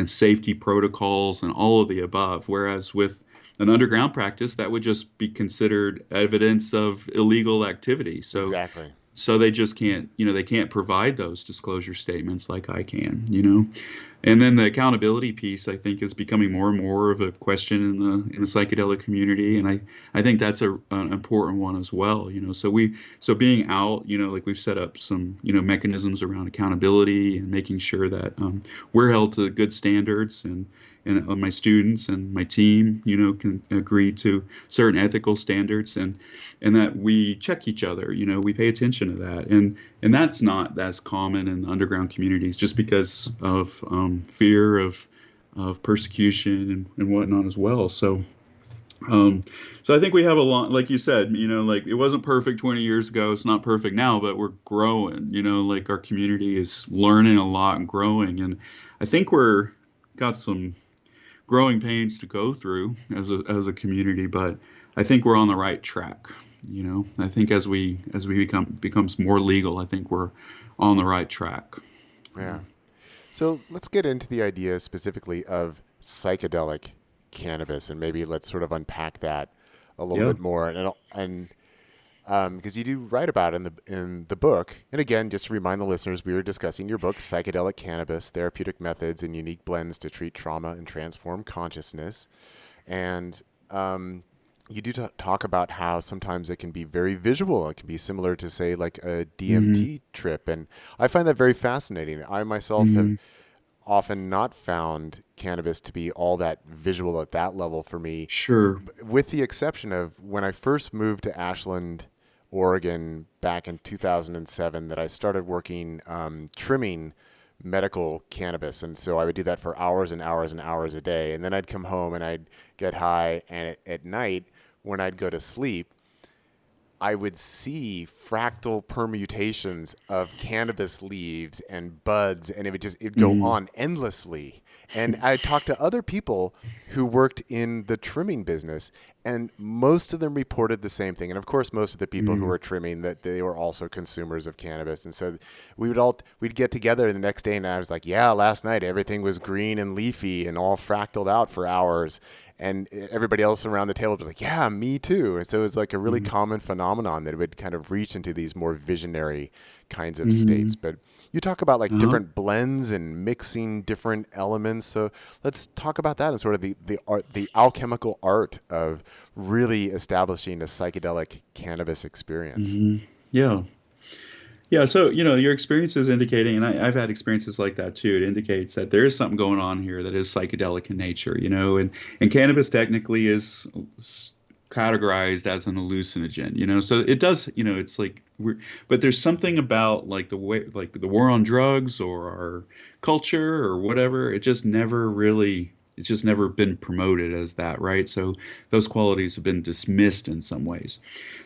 safety protocols and all of the above. Whereas with an underground practice, that would just be considered evidence of illegal activity. exactly. So they just can't, they can't provide those disclosure statements like I can. And then the accountability piece, I think, is becoming more and more of a question in the psychedelic community, and I think that's an important one as well. So being out, like we've set up some mechanisms around accountability and making sure that we're held to good standards, and my students and my team, can agree to certain ethical standards, and that we check each other. We pay attention to that, and that's not as common in the underground communities just because of fear of persecution and whatnot as well. Um, so I think we have a lot, like you said, like it wasn't perfect 20 years ago. It's not perfect now, but we're growing. Like our community is learning a lot and growing, and I think we're got some growing pains to go through as a community, but I think we're on the right track. I think as we becomes more legal, I think we're on the right track. Yeah. So let's get into the idea specifically of psychedelic cannabis, and maybe let's sort of unpack that a little Yeah. bit more. And because you do write about it in the book, and again, just to remind the listeners, we were discussing your book, Psychedelic Cannabis: Therapeutic Methods and Unique Blends to Treat Trauma and Transform Consciousness, and you do talk about how sometimes it can be very visual. It can be similar to, say, like a Hmm. DMT trip, and I find that very fascinating. I myself have Hmm. often not found cannabis to be all that visual at that level for me, Sure. with the exception of when I first moved to Ashland, Oregon back in 2007, that I started working trimming medical cannabis. And so I would do that for hours and hours and hours a day. And then I'd come home and I'd get high. And at night, when I'd go to sleep, I would see fractal permutations of cannabis leaves and buds, and it'd go Hmm. on endlessly. And I talked to other people who worked in the trimming business, and most of them reported the same thing. And of course, most of the people who Hmm. were trimming, that they were also consumers of cannabis. And so we'd get together the next day, and I was like, "Yeah, last night everything was green and leafy and all fractaled out for hours." And everybody else around the table was like, "Yeah, me too." And so it was like a really Hmm. common phenomenon that would kind of reach into these more visionary kinds of states. Hmm. But you talk about like Uh-huh. different blends and mixing different elements. So let's talk about that and sort of the art, the alchemical art of really establishing a psychedelic cannabis experience. Hmm. Yeah. Yeah, so your experience is indicating, and I've had experiences like that too. It indicates that there is something going on here that is psychedelic in nature, and cannabis technically is categorized as an hallucinogen, so it does, it's like but there's something about like the way, like the war on drugs or our culture or whatever, it just never really It's just never been promoted as that, right? So those qualities have been dismissed in some ways.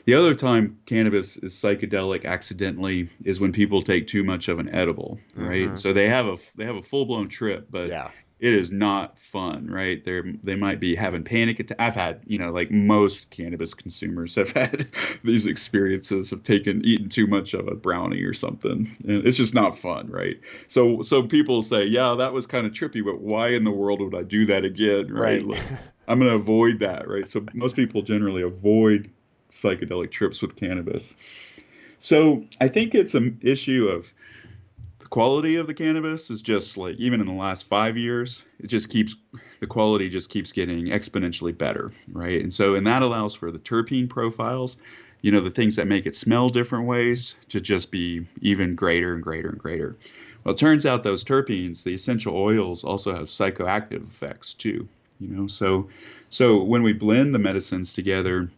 The other time cannabis is psychedelic accidentally is when people take too much of an edible, right? Mm-hmm. So they have a full-blown trip, but Yeah. it is not fun, right? They might be having panic attacks. I've had, like most cannabis consumers have had these experiences of eaten too much of a brownie or something. And it's just not fun, right? So people say, yeah, that was kind of trippy, but why in the world would I do that again, right? Right. Look, I'm going to avoid that, right? So most people generally avoid psychedelic trips with cannabis. So I think it's an issue of the quality of the cannabis is just like even in the last 5 years, the quality just keeps getting exponentially better, right? And that allows for the terpene profiles, the things that make it smell different ways to just be even greater and greater and greater. Well, it turns out those terpenes, the essential oils, also have psychoactive effects too. So when we blend the medicines together,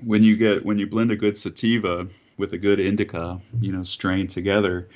when you blend a good sativa with a good indica, strain together,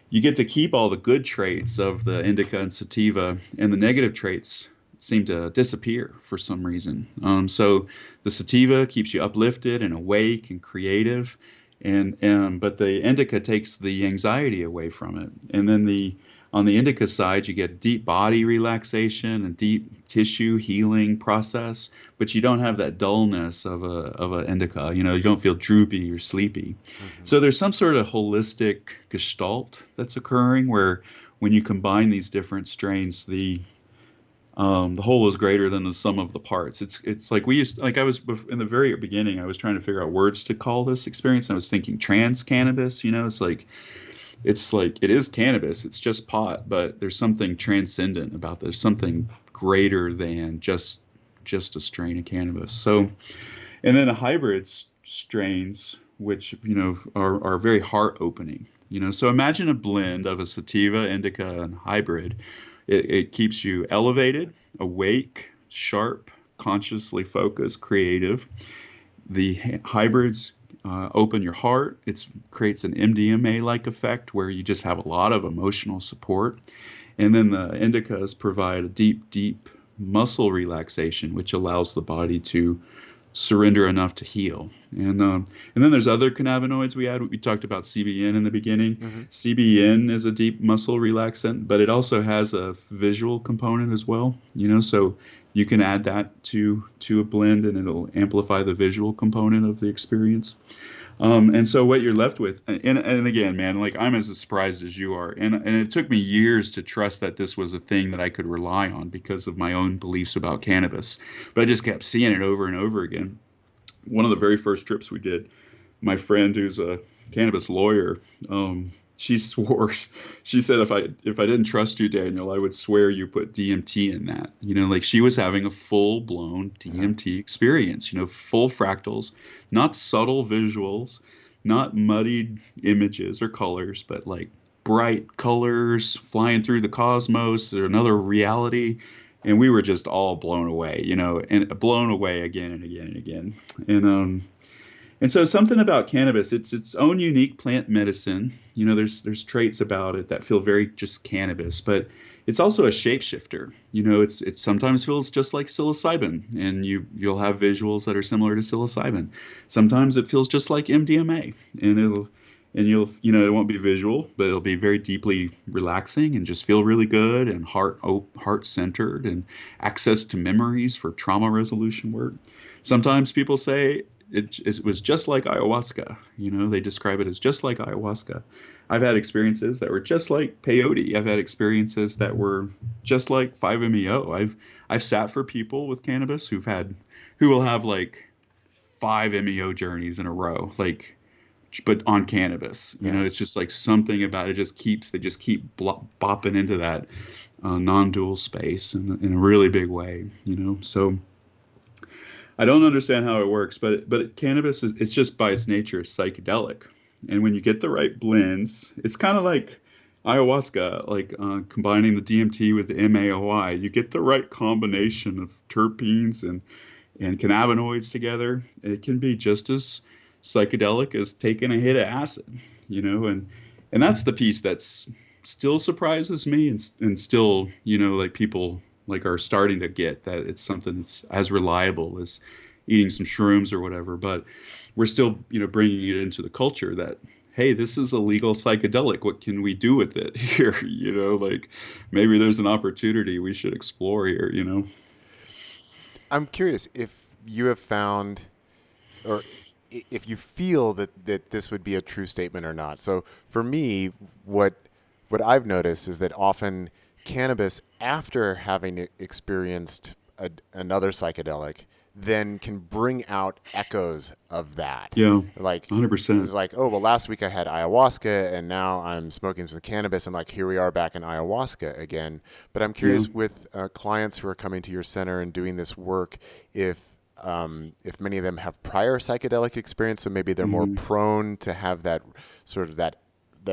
you get to keep all the good traits of the indica and sativa, and the negative traits seem to disappear for some reason. So the sativa keeps you uplifted and awake and creative, but the indica takes the anxiety away from it. And then on the indica side, you get deep body relaxation and deep tissue healing process, but you don't have that dullness of a indica. You don't feel droopy or sleepy. Mm-hmm. So there's some sort of holistic gestalt that's occurring where when you combine these different strains, the whole is greater than the sum of the parts. It's like I was in the very beginning, I was trying to figure out words to call this experience. And I was thinking trans cannabis, it's like it is cannabis, it's just pot, but there's something transcendent about this, something greater than just a strain of cannabis. So, and then the hybrid strains, which are very heart opening. So imagine a blend of a sativa, indica, and hybrid. It keeps you elevated, awake, sharp, consciously focused, creative. The hybrids open your heart. It creates an MDMA-like effect where you just have a lot of emotional support. And then the indicas provide a deep, deep muscle relaxation, which allows the body to surrender enough to heal. And then there's other cannabinoids we had. We talked about CBN in the beginning. Mm-hmm. CBN is a deep muscle relaxant, but it also has a visual component as well. So you can add that to a blend, and it'll amplify the visual component of the experience. And so what you're left with, and again, man, like I'm as surprised as you are, and it took me years to trust that this was a thing that I could rely on because of my own beliefs about cannabis, but I just kept seeing it over and over again. One of the very first trips we did, my friend who's a cannabis lawyer, she said if I didn't trust you, Daniel, I would swear you put DMT in that. Like she was having a full blown DMT experience, full fractals, not subtle visuals, not muddied images or colors, but like bright colors flying through the cosmos or another reality. And we were just all blown away, and blown away again and again and again. And so something about cannabis, it's its own unique plant medicine. There's traits about it that feel very just cannabis, but it's also a shapeshifter. It sometimes feels just like psilocybin, and you'll have visuals that are similar to psilocybin. Sometimes it feels just like MDMA, and it won't be visual, but it'll be very deeply relaxing and just feel really good and heart centered and access to memories for trauma resolution work. Sometimes people say it was just like ayahuasca. They describe it as just like ayahuasca. I've had experiences that were just like peyote. I've had experiences that were just like 5-MeO. I've sat for people with cannabis who will have like 5-MeO journeys in a row, but on cannabis. Yeah. It's just like something about it they just keep bopping into that non-dual space in a really big way. So I don't understand how it works, but cannabis it's just by its nature psychedelic, and when you get the right blends, it's kind of like ayahuasca, like combining the DMT with the MAOI. You get the right combination of terpenes and cannabinoids together. It can be just as psychedelic as taking a hit of acid, and that's the piece that's still surprises me, and still, like people like are starting to get that it's something that's as reliable as eating some shrooms or whatever. But we're still, bringing it into the culture that, hey, this is a legal psychedelic. What can we do with it here? Like maybe there's an opportunity we should explore here. I'm curious if you have found, or if you feel that this would be a true statement or not. So for me, what I've noticed is that often cannabis, after having experienced another psychedelic, then can bring out echoes of that. Yeah, Like, it 100%. was like, oh, well, last week I had ayahuasca and now I'm smoking some cannabis. And like, here we are back in ayahuasca again. But I'm Yeah. curious with clients who are coming to your center and doing this work, if many of them have prior psychedelic experience, so maybe they're more Hmm. prone to have that sort of that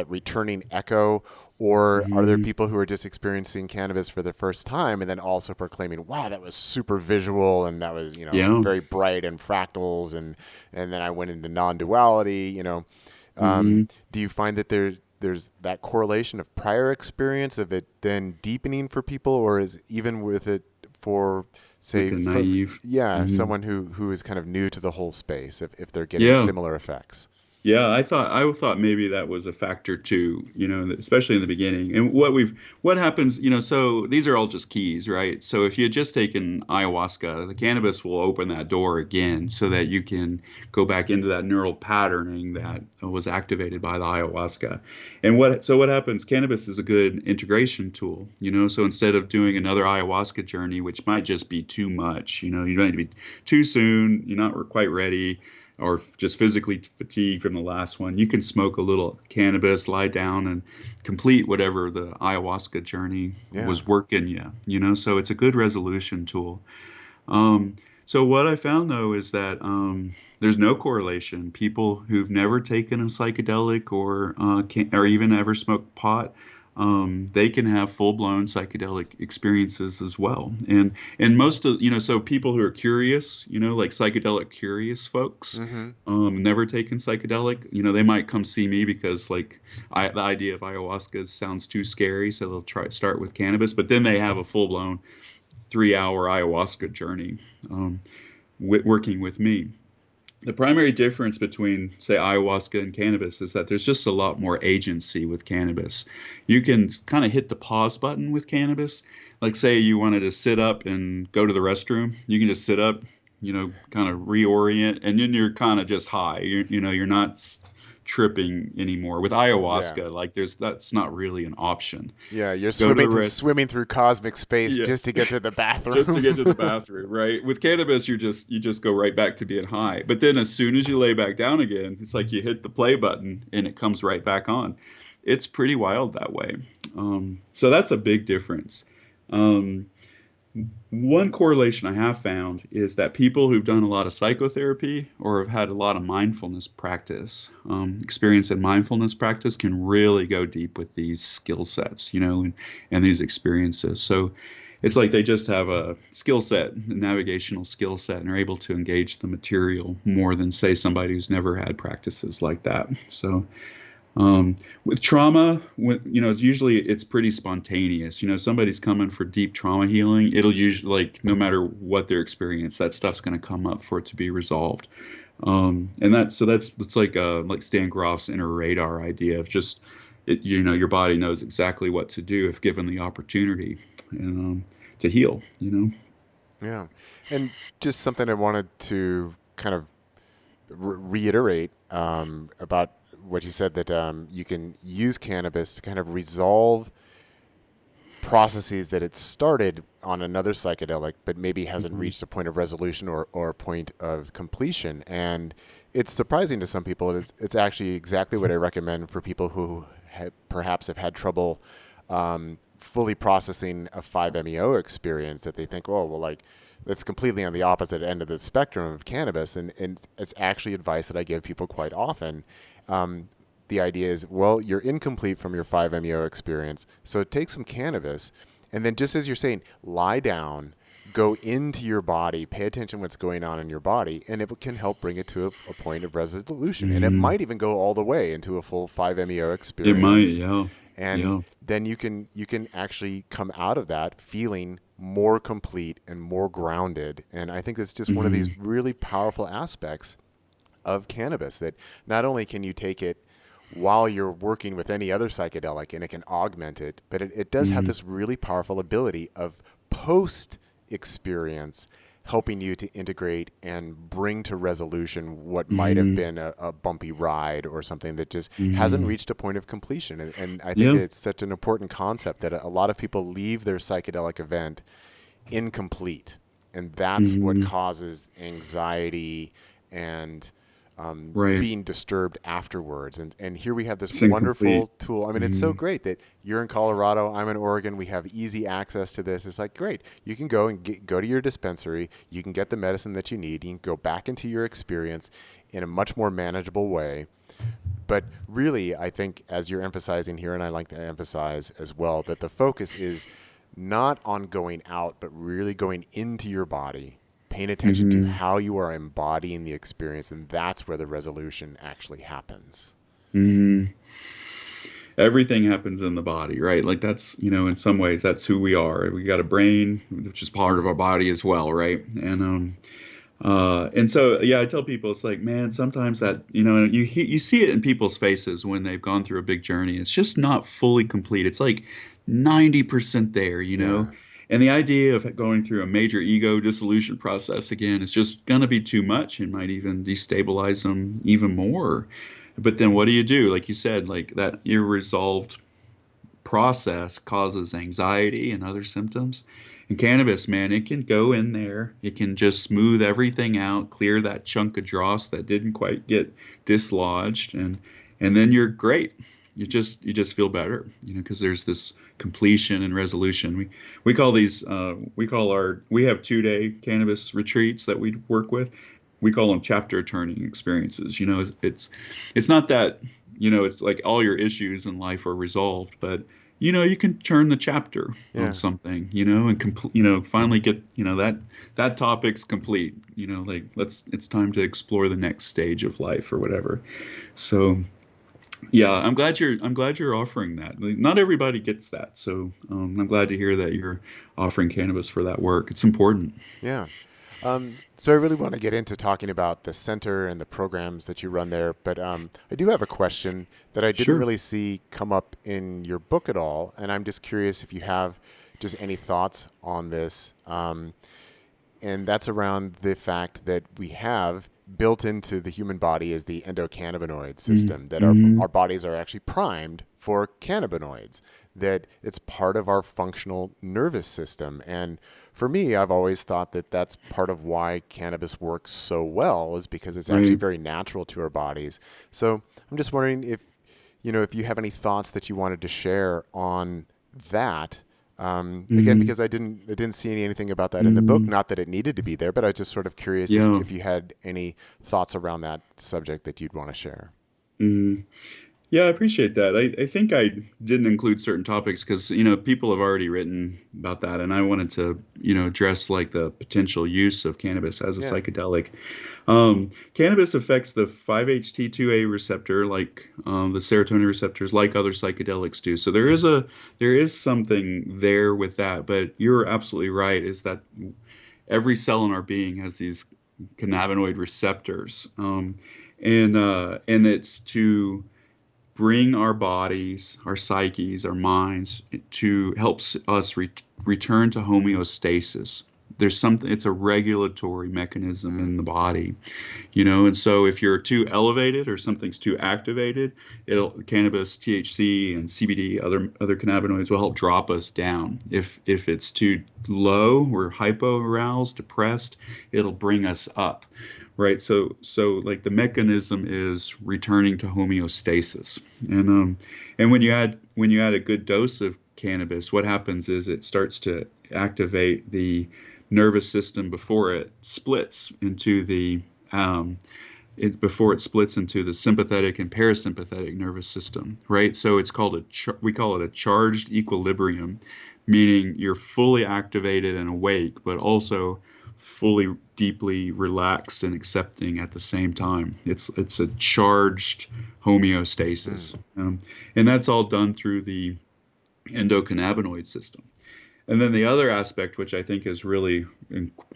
returning echo, or are there Hmm. people who are just experiencing cannabis for the first time and then also proclaiming, wow, that was super visual and that was, Yeah. very bright and fractals, and then I went into non-duality. Hmm. Do you find that there's that correlation of prior experience of it then deepening for people, or is even with it for, Like say, a naive. yeah, Hmm. someone who is kind of new to the whole space, if they're getting Yeah. similar effects? Yeah, I thought maybe that was a factor too, especially in the beginning. And what happens, so these are all just keys, right? So if you had just taken ayahuasca, the cannabis will open that door again so that you can go back into that neural patterning that was activated by the ayahuasca. And what happens, cannabis is a good integration tool, so instead of doing another ayahuasca journey, which might just be too much, you don't need to be too soon, you're not quite ready or just physically fatigued from the last one, you can smoke a little cannabis, lie down, and complete whatever the ayahuasca journey Yeah. was working you. So it's a good resolution tool. Um, so what I found though is that there's no correlation. People who've never taken a psychedelic or even ever smoked pot, they can have full-blown psychedelic experiences as well. And most of so people who are curious, like psychedelic curious folks, Mm-hmm. never taken psychedelic, they might come see me because like the idea of ayahuasca sounds too scary, so they'll try start with cannabis, but then they have a full-blown 3 hour ayahuasca journey um, working with me. The primary difference between, say, ayahuasca and cannabis is that there's just a lot more agency with cannabis. You can kind of hit the pause button with cannabis. Like, say, you wanted to sit up and go to the restroom, you can just sit up, kind of reorient, and then you're kind of just high. You're not tripping anymore. With Yeah. ayahuasca, like, that's not really an option. Yeah, you're Go to the swimming through cosmic space just Yes. to get to the Just to get to the bathroom. bathroom, right? With cannabis, you just go right back to being high. But then as soon as you lay back down again, it's like you hit the play button and it comes right back on. It's pretty wild that way. So that's a big difference. Um, One correlation I have found is that people who've done a lot of psychotherapy or have had a lot of mindfulness practice, experience in mindfulness practice, can really go deep with these skill sets, and these experiences. So it's like they just have a skill set, a navigational skill set, and are able to engage the material more than, say, somebody who's never had practices like that. So with trauma, it's usually it's pretty spontaneous. Somebody's coming for deep trauma healing. It'll usually, like, no matter what their experience, that stuff's going to come up for it to be resolved. And that's like Stan Grof's inner radar idea of just your body knows exactly what to do if given the opportunity and to heal. Yeah. And just something I wanted to kind of reiterate about what you said, that you can use cannabis to kind of resolve processes that it started on another psychedelic, but maybe hasn't Hmm. reached a point of resolution or a point of completion. And it's surprising to some people. It's actually exactly what I recommend for people who perhaps have had trouble fully processing a 5-MeO experience, that they think, oh, well, like, that's completely on the opposite end of the spectrum of cannabis. And it's actually advice that I give people quite often. Um, the idea is, well, you're incomplete from your 5-MeO experience, so take some cannabis, and then, just as you're saying, lie down, go into your body, pay attention to what's going on in your body, and it can help bring it to a point of resolution. And it Hmm. might even go all the way into a full 5-MeO It might, experience. yeah, And yeah. then you can actually come out of that feeling more complete and more grounded. And I think that's just one of these really powerful aspects of cannabis, that not only can you take it while you're working with any other psychedelic and it can augment it, but it does have this really powerful ability of post experience helping you to integrate and bring to resolution what might have been a bumpy ride or something that just hasn't reached a point of completion. And I think Yeah. it's such an important concept that a lot of people leave their psychedelic event incomplete. And that's what causes anxiety and Right. being disturbed afterwards. And here we have this It's wonderful incomplete. tool. I mean, it's so great that you're in Colorado, I'm in Oregon. We have easy access to this. It's like, great. You can go and go to your dispensary. You can get the medicine that you need. You can go back into your experience in a much more manageable way. But really, I think, as you're emphasizing here, and I like to emphasize as well, that the focus is not on going out, but really going into your body, paying attention to Hmm. how you are embodying the experience, and that's where the resolution actually happens. Hmm. Everything happens in the body, right? Like that's, in some ways that's who we are. We got a brain, which is part of our body as well, right? And so, yeah, I tell people it's like, man, sometimes that, you see it in people's faces when they've gone through a big journey. It's just not fully complete. It's like 90% there, Yeah. And the idea of going through a major ego dissolution process again is just going to be too much and might even destabilize them even more. But then what do you do? Like you said, like that irresolved process causes anxiety and other symptoms. And cannabis, man, it can go in there. It can just smooth everything out, clear that chunk of dross that didn't quite get dislodged, and then you're great. You just feel better, because there's this completion and resolution. We call these we have 2-day cannabis retreats that we work with. We call them chapter turning experiences. It's not that, it's like all your issues in life are resolved, but you can turn the chapter on Yeah. something, and finally get, that topic's complete, like it's time to explore the next stage of life or whatever. So yeah, I'm glad you're offering that. Like, not everybody gets that, so I'm glad to hear that you're offering cannabis for that work. It's important. Yeah. So I really want to get into talking about the center and the programs that you run there, but I do have a question that I didn't Sure. really see come up in your book at all, and I'm just curious if you have just any thoughts on this. And that's around the fact that we have built into the human body is the endocannabinoid system, that Mm-hmm. our bodies are actually primed for cannabinoids, that it's part of our functional nervous system. And for me, I've always thought that that's part of why cannabis works so well, is because it's actually Right. very natural to our bodies. So I'm just wondering if you have any thoughts that you wanted to share on that. Again, Mm-hmm. because I didn't see anything about that in the book. Mm-hmm. Not that it needed to be there, but I was just sort of curious if, Yeah. if you had any thoughts around that subject that you'd want to share. Mm-hmm. Yeah, I appreciate that. I think I didn't include certain topics because, people have already written about that, and I wanted to, address like the potential use of cannabis as a Yeah. psychedelic. Cannabis affects the 5-HT2A receptor, like the serotonin receptors, like other psychedelics do. So there is something there with that. But you're absolutely right, is that every cell in our being has these cannabinoid receptors, and it's to bring our bodies, our psyches, our minds to helps us return to homeostasis. There's something, it's a regulatory mechanism Mm. in the body, and so if you're too elevated or something's too activated, it'll cannabis, THC, and CBD, other cannabinoids will help drop us down. If it's too low, we're hypoaroused, depressed, it'll bring us up. Right, so like the mechanism is returning to homeostasis, and when you add a good dose of cannabis, what happens is it starts to activate the nervous system um, before it splits into the sympathetic and parasympathetic nervous system, right? So it's called we call it a charged equilibrium, meaning you're fully activated and awake, but also fully deeply relaxed and accepting at the same time. It's a charged Mm. homeostasis, and that's all done through the endocannabinoid system. And then the other aspect, which I think is really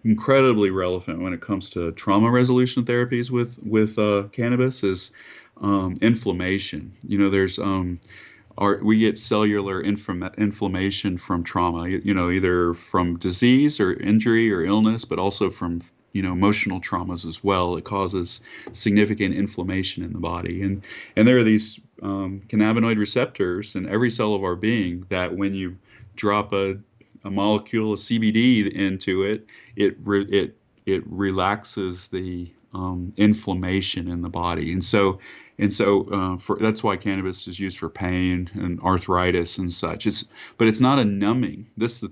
incredibly relevant when it comes to trauma resolution therapies with cannabis, is inflammation. There's we get cellular inflammation from trauma. Either from disease or injury or illness, but also from emotional traumas as well. It causes significant inflammation in the body, and there are these cannabinoid receptors in every cell of our being that when you drop a molecule of CBD into it, it relaxes the inflammation in the body, and so that's why cannabis is used for pain and arthritis and such. But it's not a numbing. It's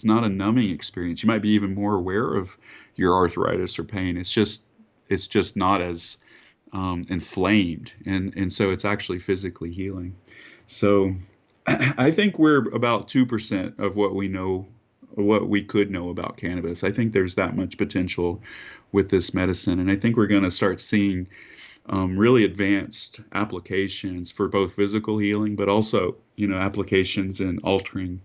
not a numbing experience. You might be even more aware of your arthritis or pain. It's just not as inflamed, and so it's actually physically healing. So I think we're about 2% of what we could know about cannabis. I think there's that much potential with this medicine, and I think we're going to start seeing really advanced applications for both physical healing, but also, applications in altering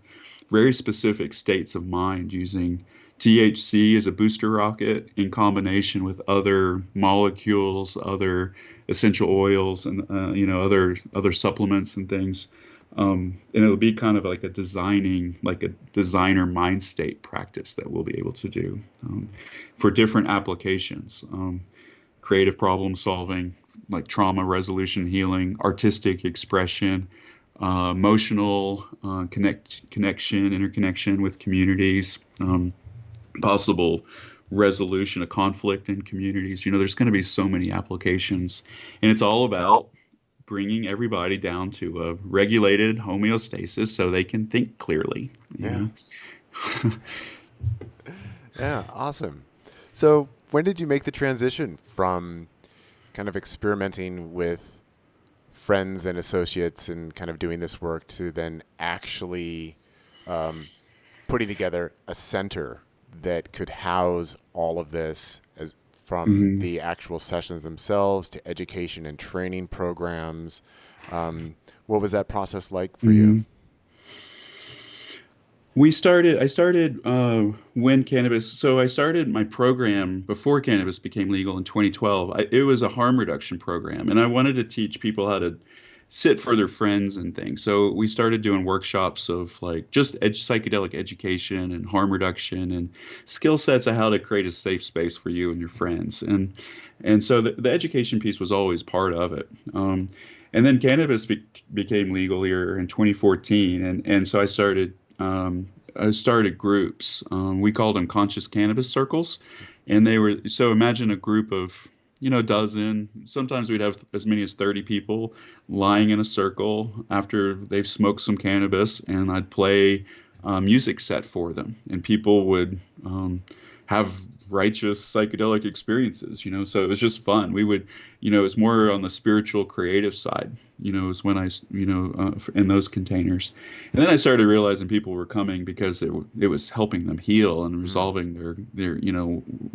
very specific states of mind using THC as a booster rocket in combination with other molecules, other essential oils, and other supplements and things. And it'll be kind of like a designer mind state practice that we'll be able to do for different applications. Creative problem solving, like trauma resolution healing, artistic expression, emotional interconnection with communities, possible resolution of conflict in communities. There's going to be so many applications, and it's all about bringing everybody down to a regulated homeostasis so they can think clearly. Yeah. Yeah, awesome. So when did you make the transition from kind of experimenting with friends and associates and kind of doing this work to then actually putting together a center that could house all of this, as from the actual sessions themselves to education and training programs? What was that process like for you? I started when cannabis, so I started my program before cannabis became legal in 2012. It was a harm reduction program, and I wanted to teach people how to sit for their friends and things. So we started doing workshops of like just psychedelic education and harm reduction and skill sets of how to create a safe space for you and your friends. And so the education piece was always part of it. And then cannabis became legal here in 2014, and so I started groups. We called them conscious cannabis circles, and they were, so imagine a group of a dozen. Sometimes we'd have as many as 30 people lying in a circle after they've smoked some cannabis, and I'd play a music set for them, and people would have righteous psychedelic experiences, so it was just fun. We would, it's more on the spiritual creative side, is when I, in those containers. And then I started realizing people were coming because it was helping them heal and resolving their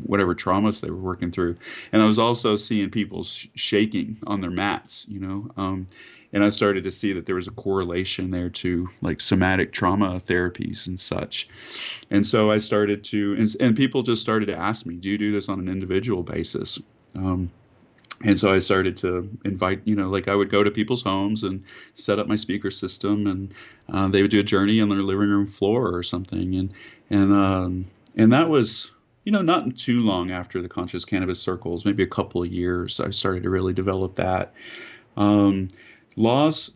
whatever traumas they were working through. And I was also seeing people shaking on their mats, and I started to see that there was a correlation there to like somatic trauma therapies and such. And so I started to, and people just started to ask me, do you do this on an individual basis? And so I started to invite, like I would go to people's homes and set up my speaker system, and they would do a journey on their living room floor or something. And that was, not too long after the conscious cannabis circles, maybe a couple of years, I started to really develop that. Laws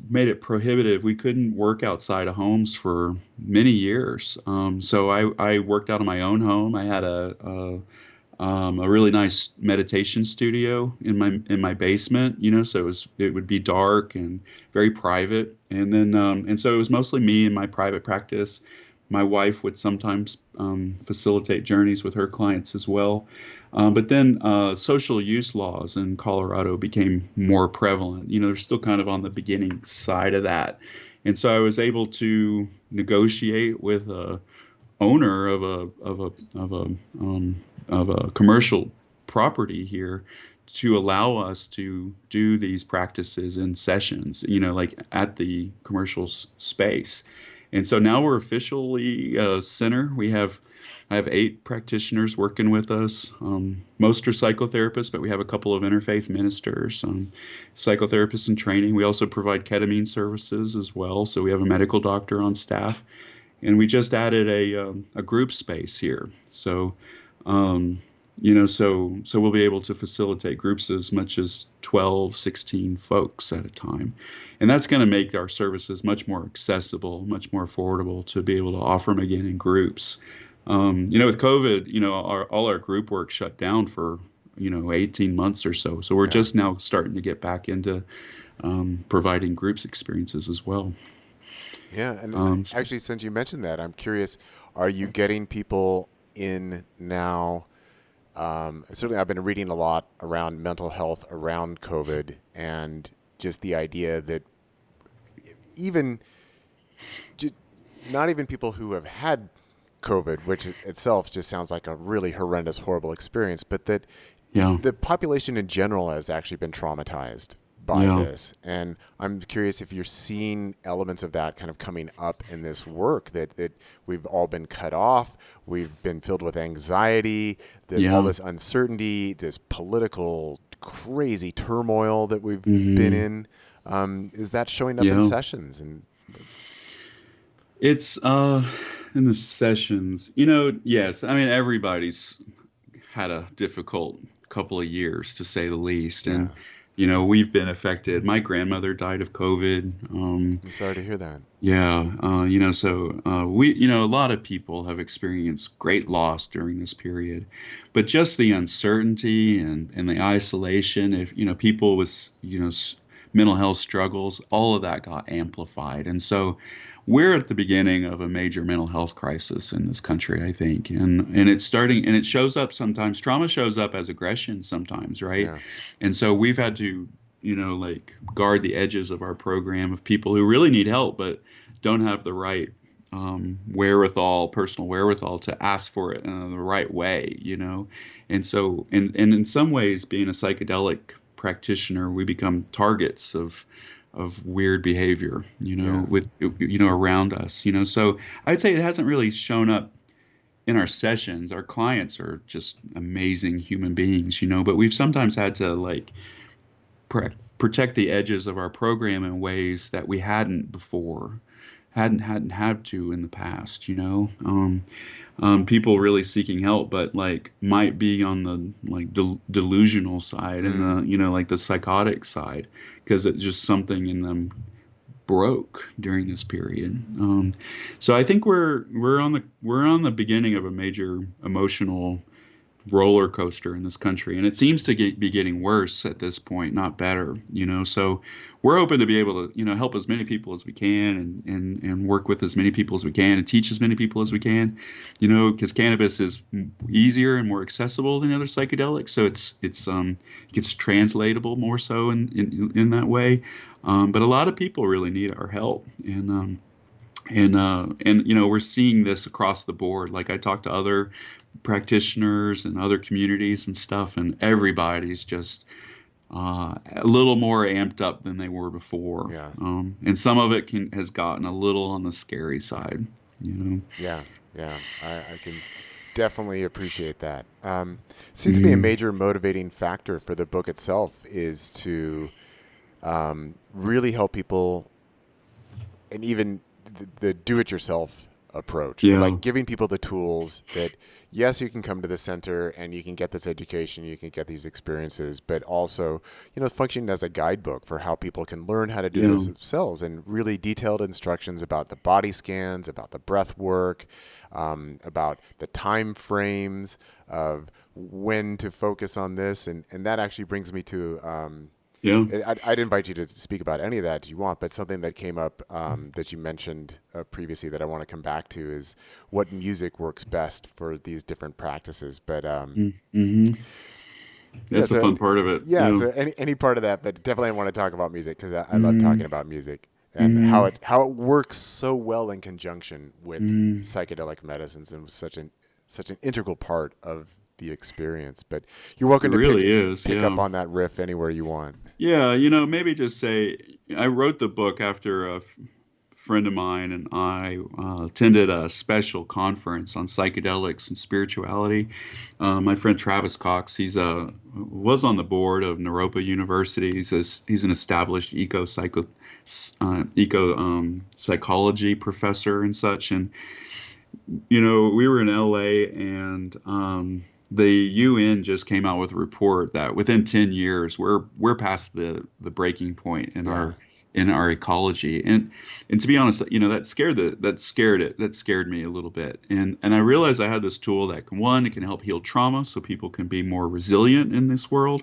made it prohibitive. We couldn't work outside of homes for many years. So I worked out of my own home. I had a really nice meditation studio in my basement, so it would be dark and very private. And then and so it was mostly me in my private practice. My wife would sometimes facilitate journeys with her clients as well. But then social use laws in Colorado became more prevalent. They're still kind of on the beginning side of that. And so I was able to negotiate with a owner of a commercial property here to allow us to do these practices in sessions, like at the commercial space. And so now we're officially a center. I have 8 practitioners working with us. Most are psychotherapists, but we have a couple of interfaith ministers, psychotherapists in training. We also provide ketamine services as well. So we have a medical doctor on staff, and we just added a group space here. So, so we'll be able to facilitate groups as much as 12, 16 folks at a time. And that's going to make our services much more accessible, much more affordable to be able to offer them again in groups. With COVID, all our group work shut down for, 18 months or so. So we're just now starting to get back into providing groups experiences as well. Yeah. And actually, since you mentioned that, I'm curious, are you getting people in now? Certainly, I've been reading a lot around mental health around COVID, and just the idea that even not even people who have had COVID, which itself just sounds like a really horrendous, horrible experience, but that the population in general has actually been traumatized by this. And I'm curious if you're seeing elements of that kind of coming up in this work, that we've all been cut off, we've been filled with anxiety, that all this uncertainty, this political crazy turmoil that we've been in, is that showing up in sessions? And it's in the sessions, yes. I mean, everybody's had a difficult couple of years, to say the least. And we've been affected. My grandmother died of COVID. I'm sorry to hear that. Yeah. A lot of people have experienced great loss during this period, but just the uncertainty and the isolation, if, people with, mental health struggles, all of that got amplified. And so we're at the beginning of a major mental health crisis in this country, I think. And it's starting, and it shows up sometimes. Trauma shows up as aggression sometimes, right? Yeah. And so we've had to, guard the edges of our program of people who really need help, but don't have the right personal wherewithal to ask for it in the right way, And so, and in some ways, being a psychedelic practitioner, we become targets of weird behavior, with, around us, So I'd say it hasn't really shown up in our sessions. Our clients are just amazing human beings, but we've sometimes had to protect the edges of our program in ways that we hadn't before, hadn't had to in the past, people really seeking help, but might be on the delusional side and the, the psychotic side, because it's just something in them broke during this period. So I think we're on the beginning of a major emotional roller coaster in this country, and it seems to be getting worse at this point, not better. So we're hoping to be able to help as many people as we can, and work with as many people as we can, and teach as many people as we can, because cannabis is easier and more accessible than other psychedelics, so it's translatable more so in that way. But a lot of people really need our help, and we're seeing this across the board. Like, I talk to other practitioners and other communities and stuff, and everybody's just a little more amped up than they were before. Yeah. And some of it has gotten a little on the scary side. Yeah. I can definitely appreciate that. Seems to be a major motivating factor for the book itself is to really help people, and even the do-it-yourself approach, like giving people the tools that, yes, you can come to the center and you can get this education, you can get these experiences, but also, functioning as a guidebook for how people can learn how to do this themselves, and really detailed instructions about the body scans, about the breath work, about the time frames of when to focus on this. And that actually brings me to I'd invite you to speak about any of that you want, but something that came up that you mentioned previously that I want to come back to is what music works best for these different practices. But that's a fun part of it. Yeah, so any part of that, but definitely I want to talk about music, because I love talking about music and how it works so well in conjunction with psychedelic medicines, and was such an integral part of the experience. But you're welcome to pick up on that riff anywhere you want. Yeah, maybe just say I wrote the book after friend of mine and I attended a special conference on psychedelics and spirituality. My friend Travis Cox, was on the board of Naropa University. He's an established psychology professor and such. And we were in LA, and the UN just came out with a report that within 10 years we're past the breaking point in Yeah. our ecology. And to be honest, that scared me a little bit. And I realized I had this tool that it can help heal trauma so people can be more resilient in this world.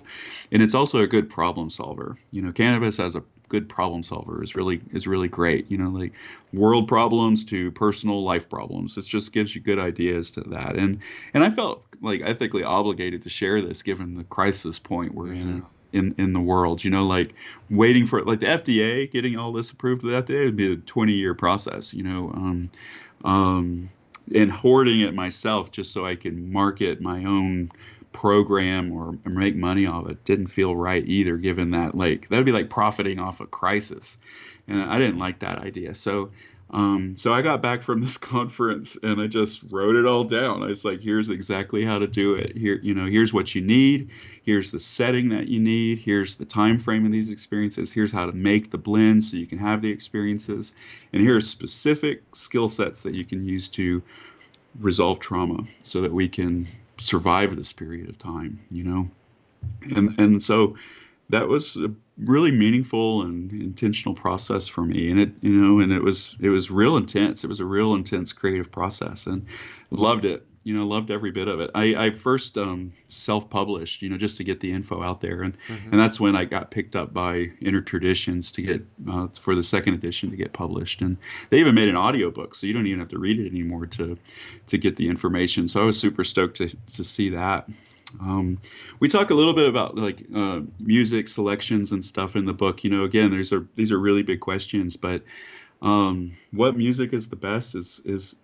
And it's also a good problem solver. Cannabis as a good problem solver is really great. Like world problems to personal life problems. It just gives you good ideas to that. And I felt like ethically obligated to share this given the crisis point we're in the world. Like waiting for like the FDA getting all this approved with the FDA would be a 20-year process. And hoarding it myself just so I can market my own program or make money off it didn't feel right either, given that like that would be like profiting off a crisis, and I didn't like that idea. So I got back from this conference and I just wrote it all down. I was like, here's exactly how to do it. Here's what you need. Here's the setting that you need. Here's the time frame of these experiences. Here's how to make the blend so you can have the experiences. And here are specific skill sets that you can use to resolve trauma so that we can survive this period of time. And so that was a really meaningful and intentional process for me. And it was real intense. It was a real intense creative process, and loved it. Loved every bit of it. I first self-published, just to get the info out there, and that's when I got picked up by Intertraditions to get for the second edition to get published, and they even made an audiobook, so you don't even have to read it anymore to get the information. So I was super stoked to see that. We talk a little bit about like music selections and stuff in the book. Again, these are really big questions, but what music is the best is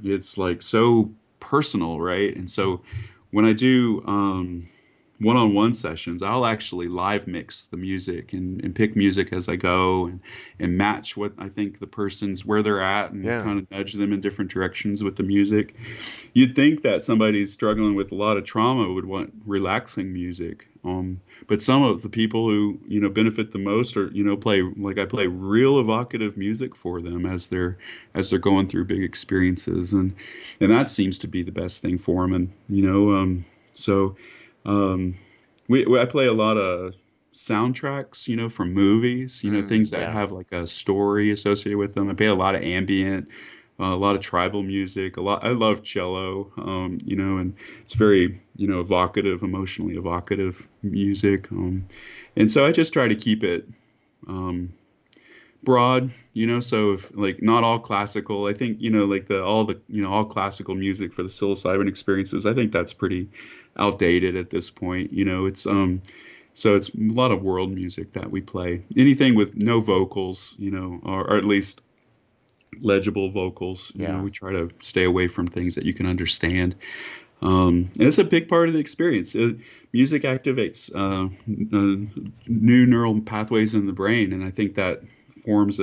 it's like so personal, right? And so when I do one-on-one sessions, I'll actually live mix the music and pick music as I go and match what I think the person's where they're at and kind of nudge them in different directions with the music. You'd think that somebody struggling with a lot of trauma would want relaxing music. But some of the people who, benefit the most are, I play real evocative music for them as they're going through big experiences. And that seems to be the best thing for them. And, I play a lot of soundtracks, from movies, things that have like a story associated with them. I play a lot of ambient, a lot of tribal music, I love cello, and it's very, evocative, emotionally evocative music. And so I just try to keep it, broad, so if like not all classical, I think, like all classical music for the psilocybin experiences, I think that's pretty outdated at this point. It's, so it's a lot of world music that we play. Anything with no vocals, or at least legible vocals. We try to stay away from things that you can understand. And it's a big part of the experience. Music activates new neural pathways in the brain, and I think that forms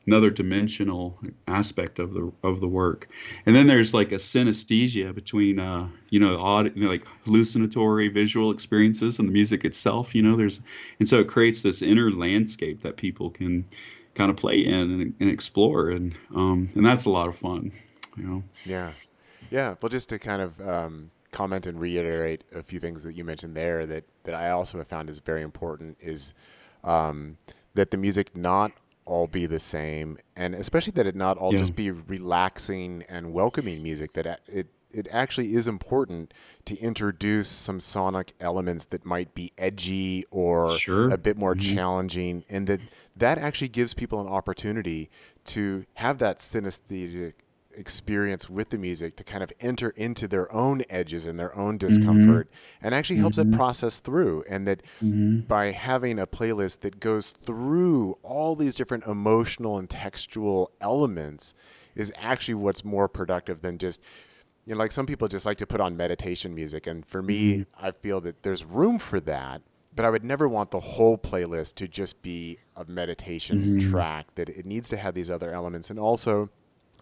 another dimensional aspect of the work. And then there's like a synesthesia between like hallucinatory visual experiences and the music itself. And so it creates this inner landscape that people can kind of play in and explore, and that's a lot of fun. Yeah. Well, just to kind of comment and reiterate a few things that you mentioned there that I also have found is very important is that the music not all be the same, and especially that it not all just be relaxing and welcoming music, that it actually is important to introduce some sonic elements that might be edgy or a bit more challenging, and that actually gives people an opportunity to have that synesthetic experience with the music, to kind of enter into their own edges and their own discomfort, and actually helps it process through. And that by having a playlist that goes through all these different emotional and textual elements is actually what's more productive than just, like some people just like to put on meditation music. And for me, I feel that there's room for that, but I would never want the whole playlist to just be a meditation Hmm. track. That it needs to have these other elements, and also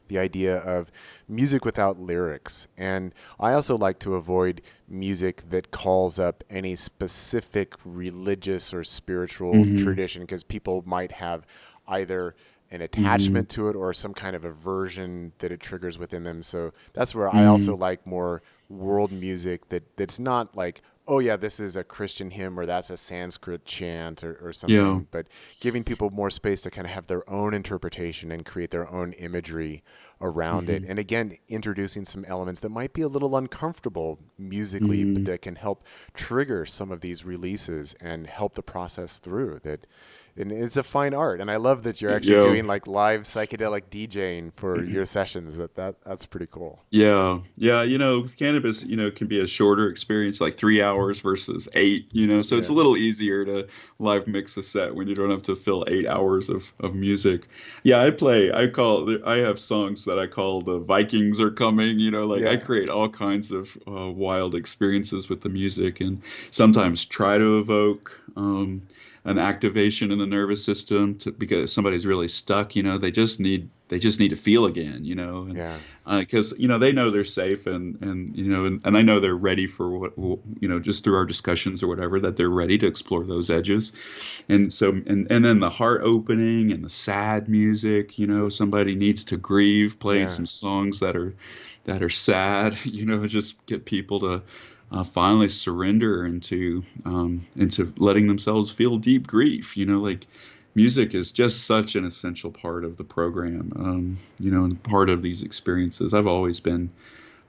the idea of music without lyrics. And I also like to avoid music that calls up any specific religious or spiritual Hmm. tradition, because people might have either an Hmm. attachment to it or some kind of aversion that it triggers within them. So that's where I also Hmm. like more world music that's not like, oh yeah, this is a Christian hymn or that's a Sanskrit chant or Yeah. something, but giving people more space to kind of have their own interpretation and create their own imagery around it. Hmm. And again, introducing some elements that might be a little uncomfortable musically, but Hmm. that can help trigger some of these releases and help the process through that. And it's a fine art. And I love that you're actually Yeah. doing like live psychedelic DJing for your sessions. That's pretty cool. Yeah, yeah, cannabis, can be a shorter experience, like 3 hours versus 8, so it's Yeah. a little easier to live mix a set when you don't have to fill 8 hours of music. Yeah, I have songs that I call the Vikings are coming, like I Yeah. create all kinds of wild experiences with the music and sometimes try to evoke an activation in the nervous system because somebody's really stuck, they just need to feel again, and Yeah. because they know they're safe and I know they're ready for just through our discussions or whatever that they're ready to explore those edges and then the heart opening and the sad music, somebody needs to grieve, play Yeah. some songs that are sad, just get people to finally surrender into letting themselves feel deep grief, like music is just such an essential part of the program, and part of these experiences. I've always been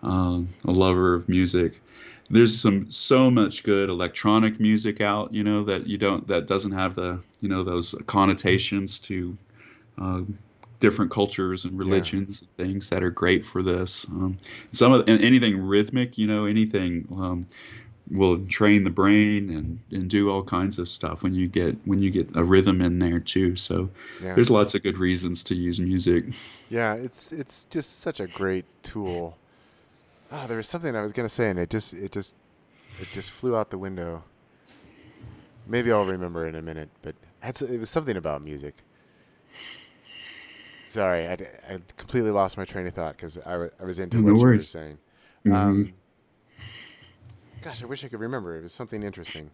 a lover of music. There's so much good electronic music out, that doesn't have those connotations to uh, different cultures and Yeah. religions and things that are great for this. And anything rhythmic, anything will train the brain and do all kinds of stuff when you get a rhythm in there too. So Yeah. there's lots of good reasons to use music. Yeah. It's just such a great tool. Ah, there was something I was gonna say, and it just flew out the window. Maybe I'll remember in a minute, but it was something about music. Sorry, I completely lost my train of thought because I was into No what you were worries. saying. Hmm. Um, gosh, I wish I could remember. It was something interesting.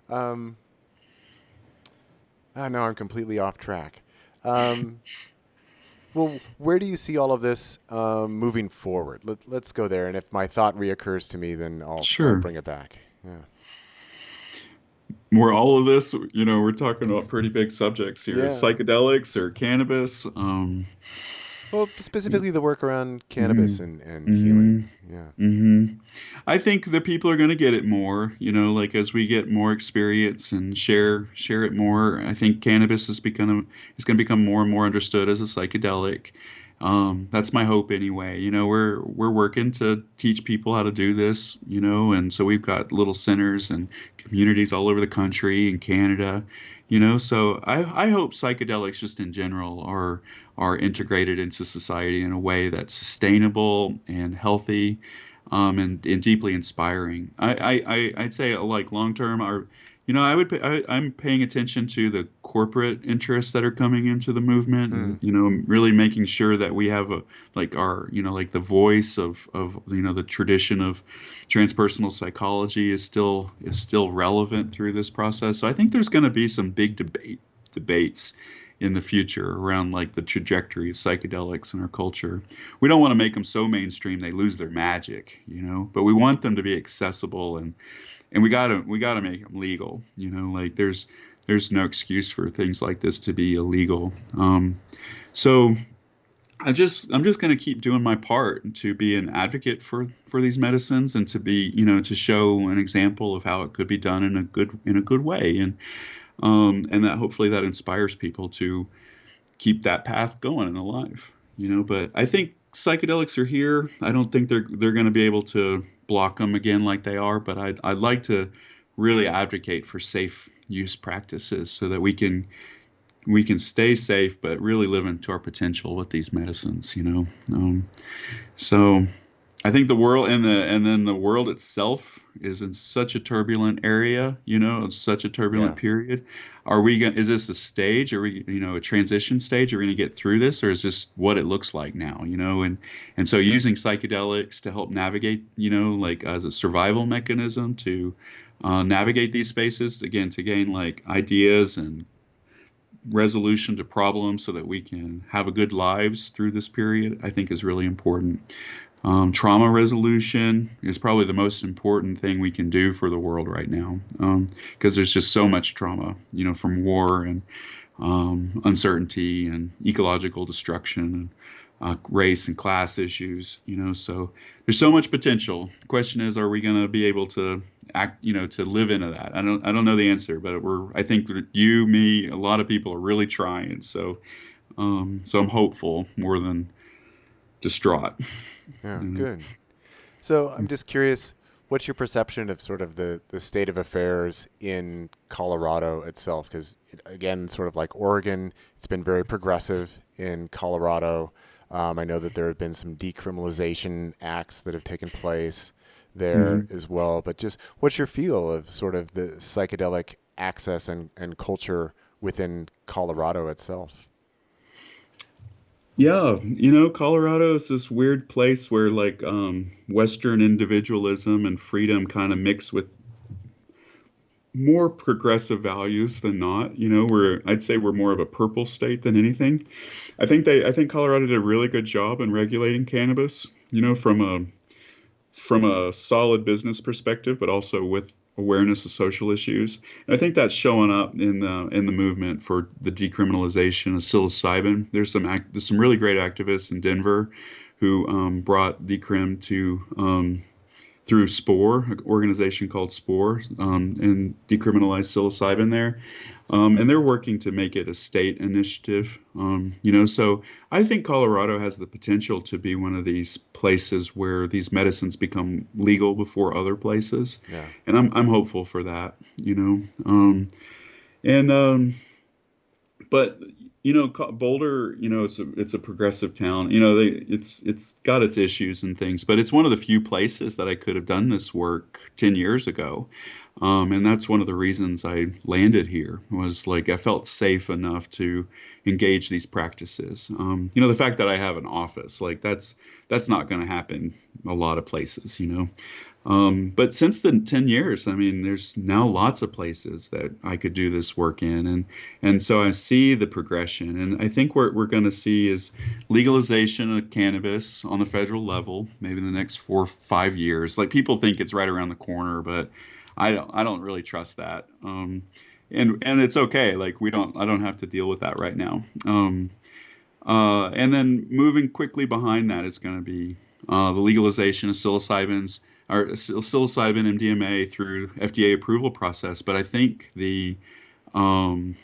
um, no, I'm completely off track. Um, well, where do you see all of this moving forward? Let's go there, and if my thought reoccurs to me, then I'll Sure. bring it back. Yeah. More all of this, we're talking about pretty big subjects here. Yeah. Psychedelics or cannabis. Well, specifically the work around Hmm. cannabis and Hmm. healing. Yeah. Hmm. I think that people are going to get it more, like as we get more experience and share it more. I think cannabis is going to become more and more understood as a psychedelic. That's my hope anyway. We're working to teach people how to do this, and so we've got little centers and communities all over the country and Canada, so I hope psychedelics just in general are integrated into society in a way that's sustainable and healthy, and deeply inspiring. I'd say like long term, I'm paying attention to the corporate interests that are coming into the movement, Hmm. and really making sure that we have like the voice of the tradition of transpersonal psychology is still relevant through this process. So I think there's going to be some big debates in the future around like the trajectory of psychedelics in our culture. We don't want to make them so mainstream they lose their magic, but we want them to be accessible and we gotta make them legal. Like there's no excuse for things like this to be illegal. So I'm just going to keep doing my part to be an advocate for these medicines and to be to show an example of how it could be done in a good way, and that hopefully that inspires people to keep that path going and alive. But I think psychedelics are here. I don't think they're going to be able to block them again like they are, but I'd like to really advocate for safe use practices so that we can stay safe but really live into our potential with these medicines. So I think the world and then the world itself is in such a turbulent area, it's such a turbulent Yeah. period. Is this a stage? Are we, a transition stage? Are we going to get through this, or is this what it looks like now, and so using psychedelics to help navigate, like as a survival mechanism to navigate these spaces, again, to gain like ideas and resolution to problems so that we can have a good lives through this period, I think is really important. Trauma resolution is probably the most important thing we can do for the world right now, because there's just so much trauma, from war and uncertainty and ecological destruction and race and class issues, so there's so much potential. The question is, are we going to be able to act, to live into that? I don't know the answer, but I think that you, me, a lot of people are really trying. So I'm hopeful more than distraught. Yeah, Mm. good. So I'm just curious, what's your perception of sort of the state of affairs in Colorado itself? Because again, sort of like Oregon, it's been very progressive in Colorado. I know that there have been some decriminalization acts that have taken place there Mhm. as well. But just what's your feel of sort of the psychedelic access and culture within Colorado itself? Yeah, Colorado is this weird place where like Western individualism and freedom kind of mix with more progressive values than not. I'd say we're more of a purple state than anything. I think Colorado did a really good job in regulating cannabis, from a solid business perspective, but also with awareness of social issues. And I think that's showing up in the movement for the decriminalization of psilocybin. There's some really great activists in Denver who brought decrim to through SPORE, an organization called SPORE, and decriminalize psilocybin there. And they're working to make it a state initiative. So I think Colorado has the potential to be one of these places where these medicines become legal before other places, Yeah. and I'm hopeful for that. And but Boulder, it's a progressive town. It's got its issues and things, but it's one of the few places that I could have done this work 10 years ago. And that's one of the reasons I landed here, was like I felt safe enough to engage these practices. The fact that I have an office, like that's not going to happen a lot of places. But since the 10 years, I mean, there's now lots of places that I could do this work in. And so I see the progression. And I think what we're going to see is legalization of cannabis on the federal level, maybe in the next 4 or 5 years. Like, people think it's right around the corner, but I don't really trust that. And it's okay. Like, I don't have to deal with that right now. And then moving quickly behind that is going to be the legalization of psilocybin MDMA through FDA approval process. But I think um,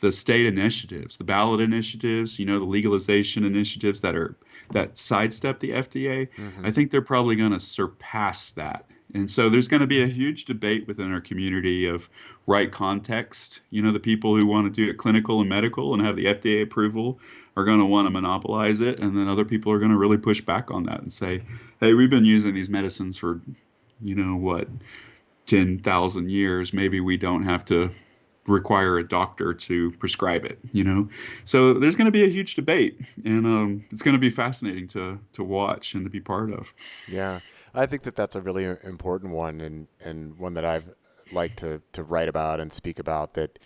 the state initiatives, the ballot initiatives, the legalization initiatives that sidestep the FDA, Mm-hmm. I think they're probably going to surpass that. And so there's going to be a huge debate within our community of right context. The people who want to do it clinical and medical and have the FDA approval are going to want to monopolize it. And then other people are going to really push back on that and say, hey, we've been using these medicines for, what, 10,000 years. Maybe we don't have to require a doctor to prescribe it. So there's going to be a huge debate, and it's going to be fascinating to watch and to be part of. Yeah, I think that that's a really important one, and one that I've liked to write about and speak about. That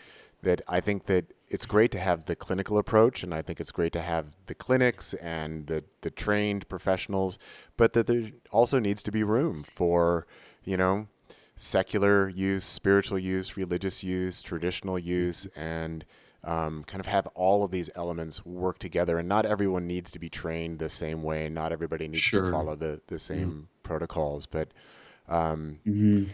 I think that it's great to have the clinical approach, and I think it's great to have the clinics and the trained professionals, but that there also needs to be room for, you know, secular use, spiritual use, religious use, traditional use, and kind of have all of these elements work together. And not everyone needs to be trained the same way. Not everybody needs to Sure. follow the Yeah. same protocols. But um, Hmm.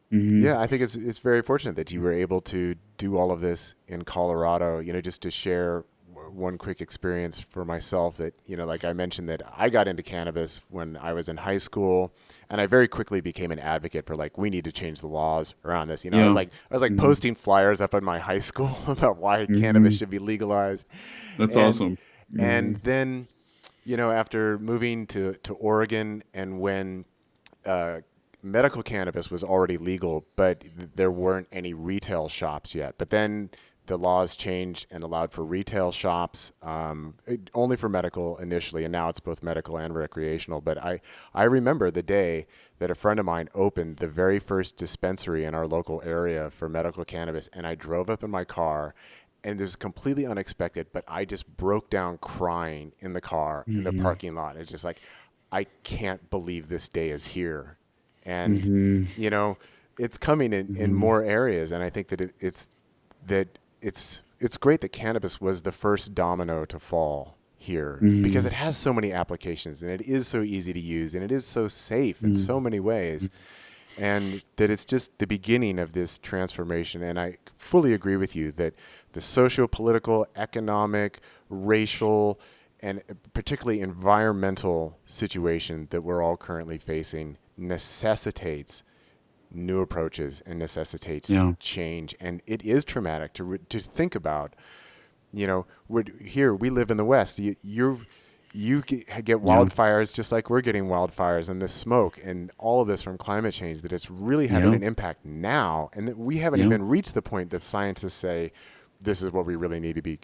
Hmm. yeah, I think it's very fortunate that you were able to do all of this in Colorado. Just to share one quick experience for myself, that like I mentioned, that I got into cannabis when I was in high school, and I very quickly became an advocate for, like, we need to change the laws around this. I was Yeah. like Hmm. posting flyers up in my high school about why cannabis Hmm. should be legalized, That's and awesome. and Hmm. then after moving to Oregon, and when uh, medical cannabis was already legal, but there weren't any retail shops yet. But then the laws changed and allowed for retail shops, only for medical initially, and now it's both medical and recreational. But I remember the day that a friend of mine opened the very first dispensary in our local area for medical cannabis, and I drove up in my car, and it was completely unexpected, but I just broke down crying in the car in the Hmm. parking lot. It's just like, I can't believe this day is here. And, Hmm. you know, it's coming in Hmm. more areas. And I think that it's great that cannabis was the first domino to fall here, because Hmm. it has so many applications, and it is so easy to use, and it is so safe in so many ways, and that it's just the beginning of this transformation. And I fully agree with you that the socio-political, economic, racial, and particularly environmental situation that we're all currently facing necessitates new approaches and necessitates Yeah. change. And it is traumatic to think about. We live in the West. You get Yeah. wildfires just like we're getting wildfires, and this smoke and all of this from climate change, that it's really having Yeah. an impact now, and that we haven't Yeah. even reached the point that scientists say this is what we really need to be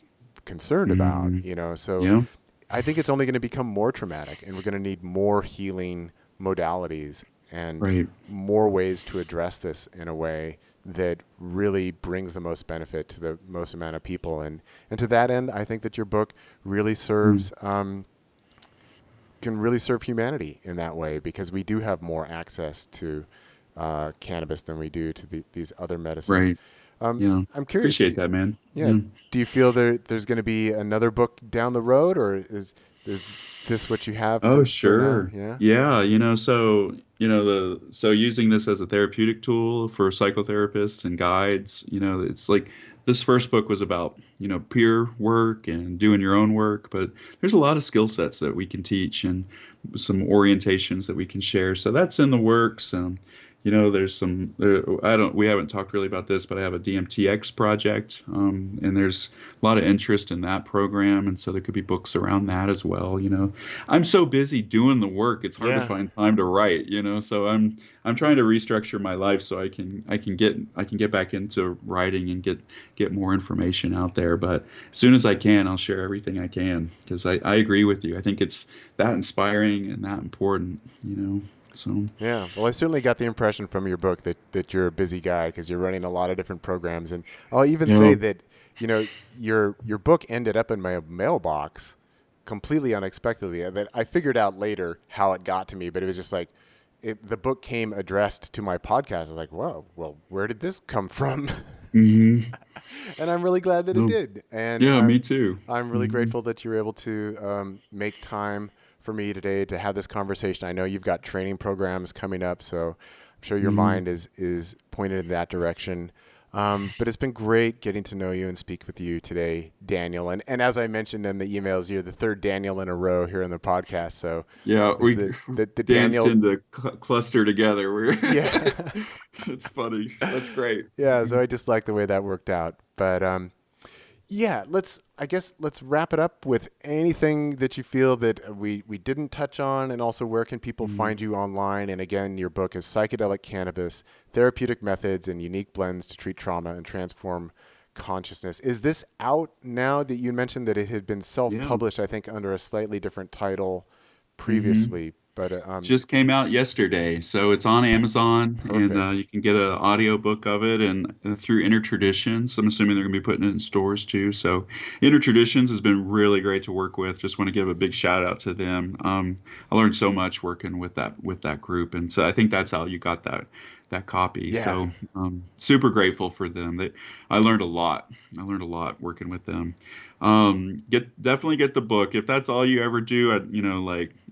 concerned about. Hmm. So Yeah. I think it's only going to become more traumatic, and we're going to need more healing modalities and Right. more ways to address this in a way that really brings the most benefit to the most amount of people. And to that end, I think that your book really Mm. serves can really serve humanity in that way, because we do have more access to cannabis than we do to these other medicines. Right. Yeah. I'm curious. Appreciate that, man. Yeah, Yeah. do you feel there's going to be another book down the road, or is this what you have Oh, for now? sure. Yeah. Yeah, so using this as a therapeutic tool for psychotherapists and guides, it's like this first book was about, peer work and doing your own work, but there's a lot of skill sets that we can teach and some orientations that we can share. So that's in the works. There's we haven't talked really about this, but I have a DMTX project, and there's a lot of interest in that program, and so there could be books around that as well. I'm so busy doing the work, it's hard to Yeah. find time to write. So I'm trying to restructure my life so I can get back into writing and get more information out there. But as soon as I can, I'll share everything I can, because I agree with you. I think it's that inspiring and that important. So. Yeah, well, I certainly got the impression from your book that you're a busy guy, because you're running a lot of different programs. And I'll even say Yeah. that, your book ended up in my mailbox completely unexpectedly. That I figured out later how it got to me, but it was just like the book came addressed to my podcast. I was like, whoa, well, where did this come from? Hmm. And I'm really glad that it No. did. And Yeah, me I'm too. I'm really Hmm. grateful that you were able to make time for me today to have this conversation. I know you've got training programs coming up, so I'm sure your Hmm. mind is pointed in that direction. But it's been great getting to know you and speak with you today, Daniel. And as I mentioned in the emails, you're the third Daniel in a row here in the podcast. So Yeah, this is we the danced Daniel. into cluster together. Yeah. It's funny. That's great. Yeah, so I just like the way that worked out. But yeah, let's wrap it up with anything that you feel that we didn't touch on, and also where can people Mhm. find you online? And again, your book is Psychedelic Cannabis: Therapeutic Methods and Unique Blends to Treat Trauma and Transform Consciousness. Is this out now? That you mentioned that it had been Yeah. self-published, I think, under a slightly different title Hmm. previously, but Just came out yesterday, so it's on Amazon, and perfect. you can get an audio book of it, and through Inner Traditions. I'm assuming they're going to be putting it in stores too. So Inner Traditions has been really great to work with. Just want to give a big shout out to them. I learned so much working with that group, and so I think that's how you got that copy. Yeah. So super grateful for them. I learned a lot. I learned a lot working with them. Definitely get the book if that's all you ever do.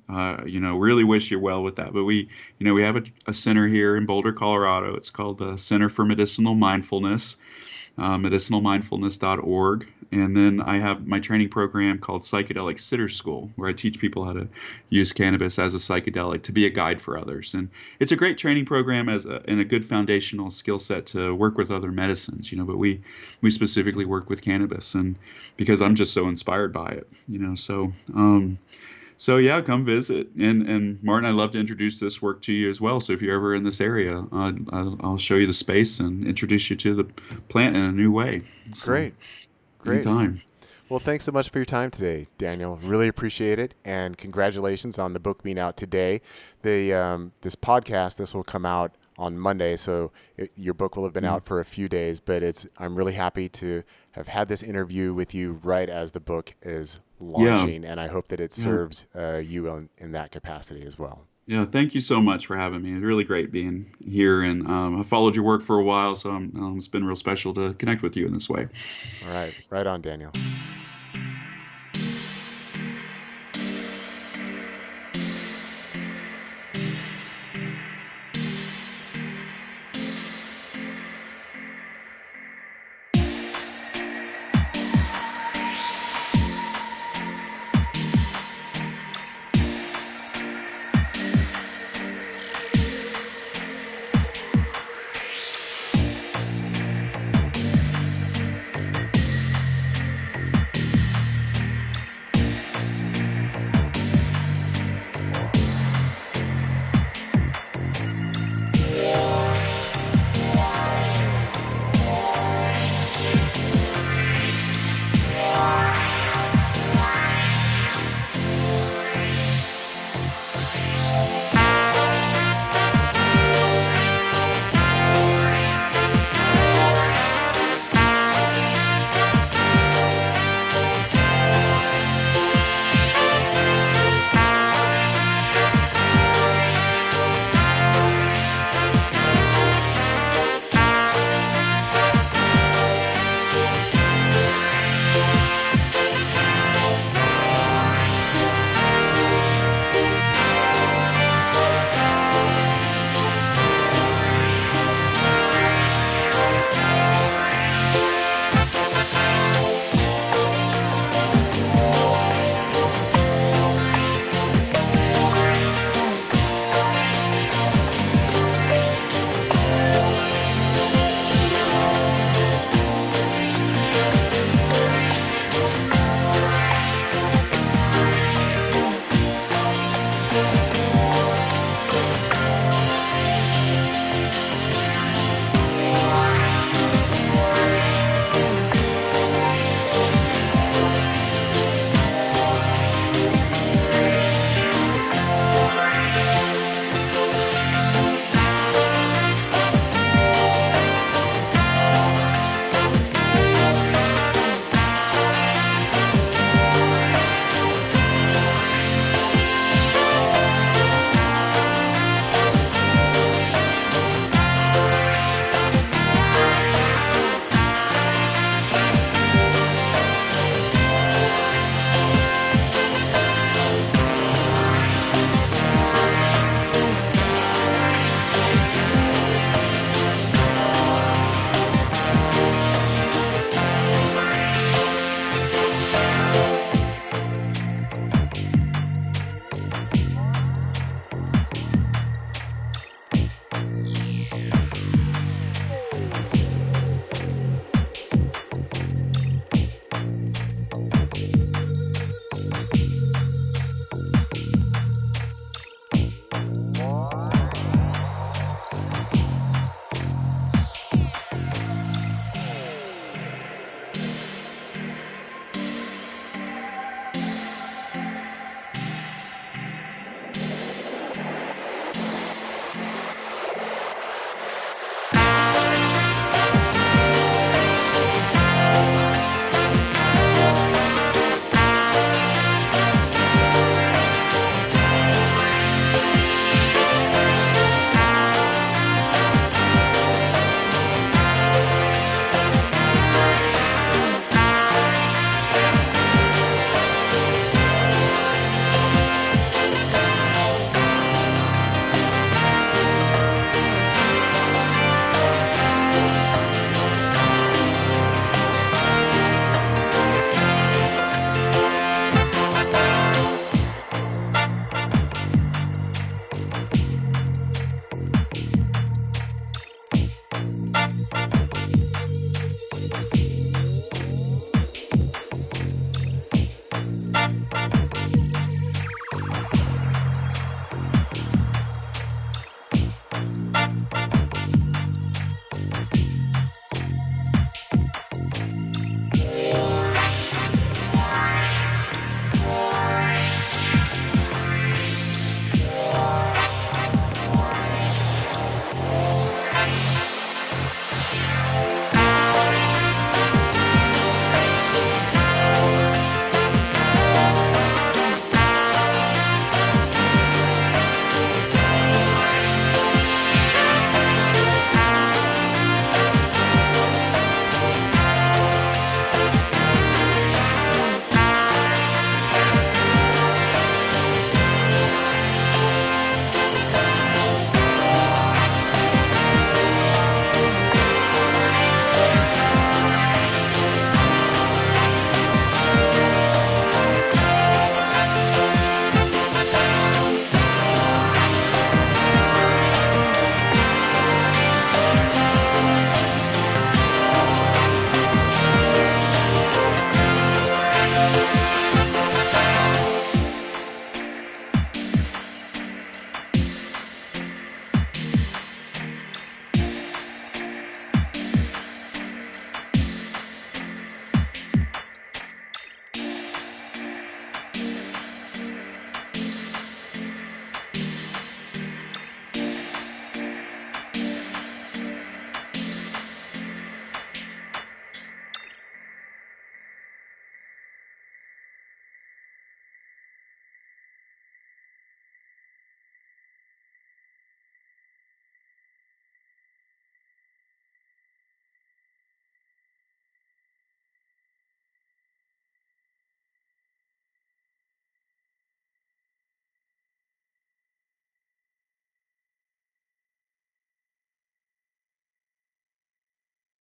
Really wish you well with that. But we have a center here in Boulder, Colorado. It's called the Center for Medicinal Mindfulness, medicinalmindfulness.org. And then I have my training program called Psychedelic Sitter School, where I teach people how to use cannabis as a psychedelic to be a guide for others. And it's a great training program and a good foundational skill set to work with other medicines, but we specifically work with cannabis, and because I'm just so inspired by it. So So yeah, come visit. And Martin, I'd love to introduce this work to you as well. So if you're ever in this area, I'll show you the space and introduce you to the plant in a new way. So Great. Great. anytime. Well, thanks so much for your time today, Daniel. Really appreciate it, and congratulations on the book being out today. This podcast, this will come out on Monday, so your book will have been out for a few days. But I'm really happy to have had this interview with you right as the book is Yeah. launching, and I hope that it Yeah. serves you in that capacity as well. Yeah, thank you so much for having me. It's really great being here, and I followed your work for a while, so it's been real special to connect with you in this way. All right, right on, Daniel.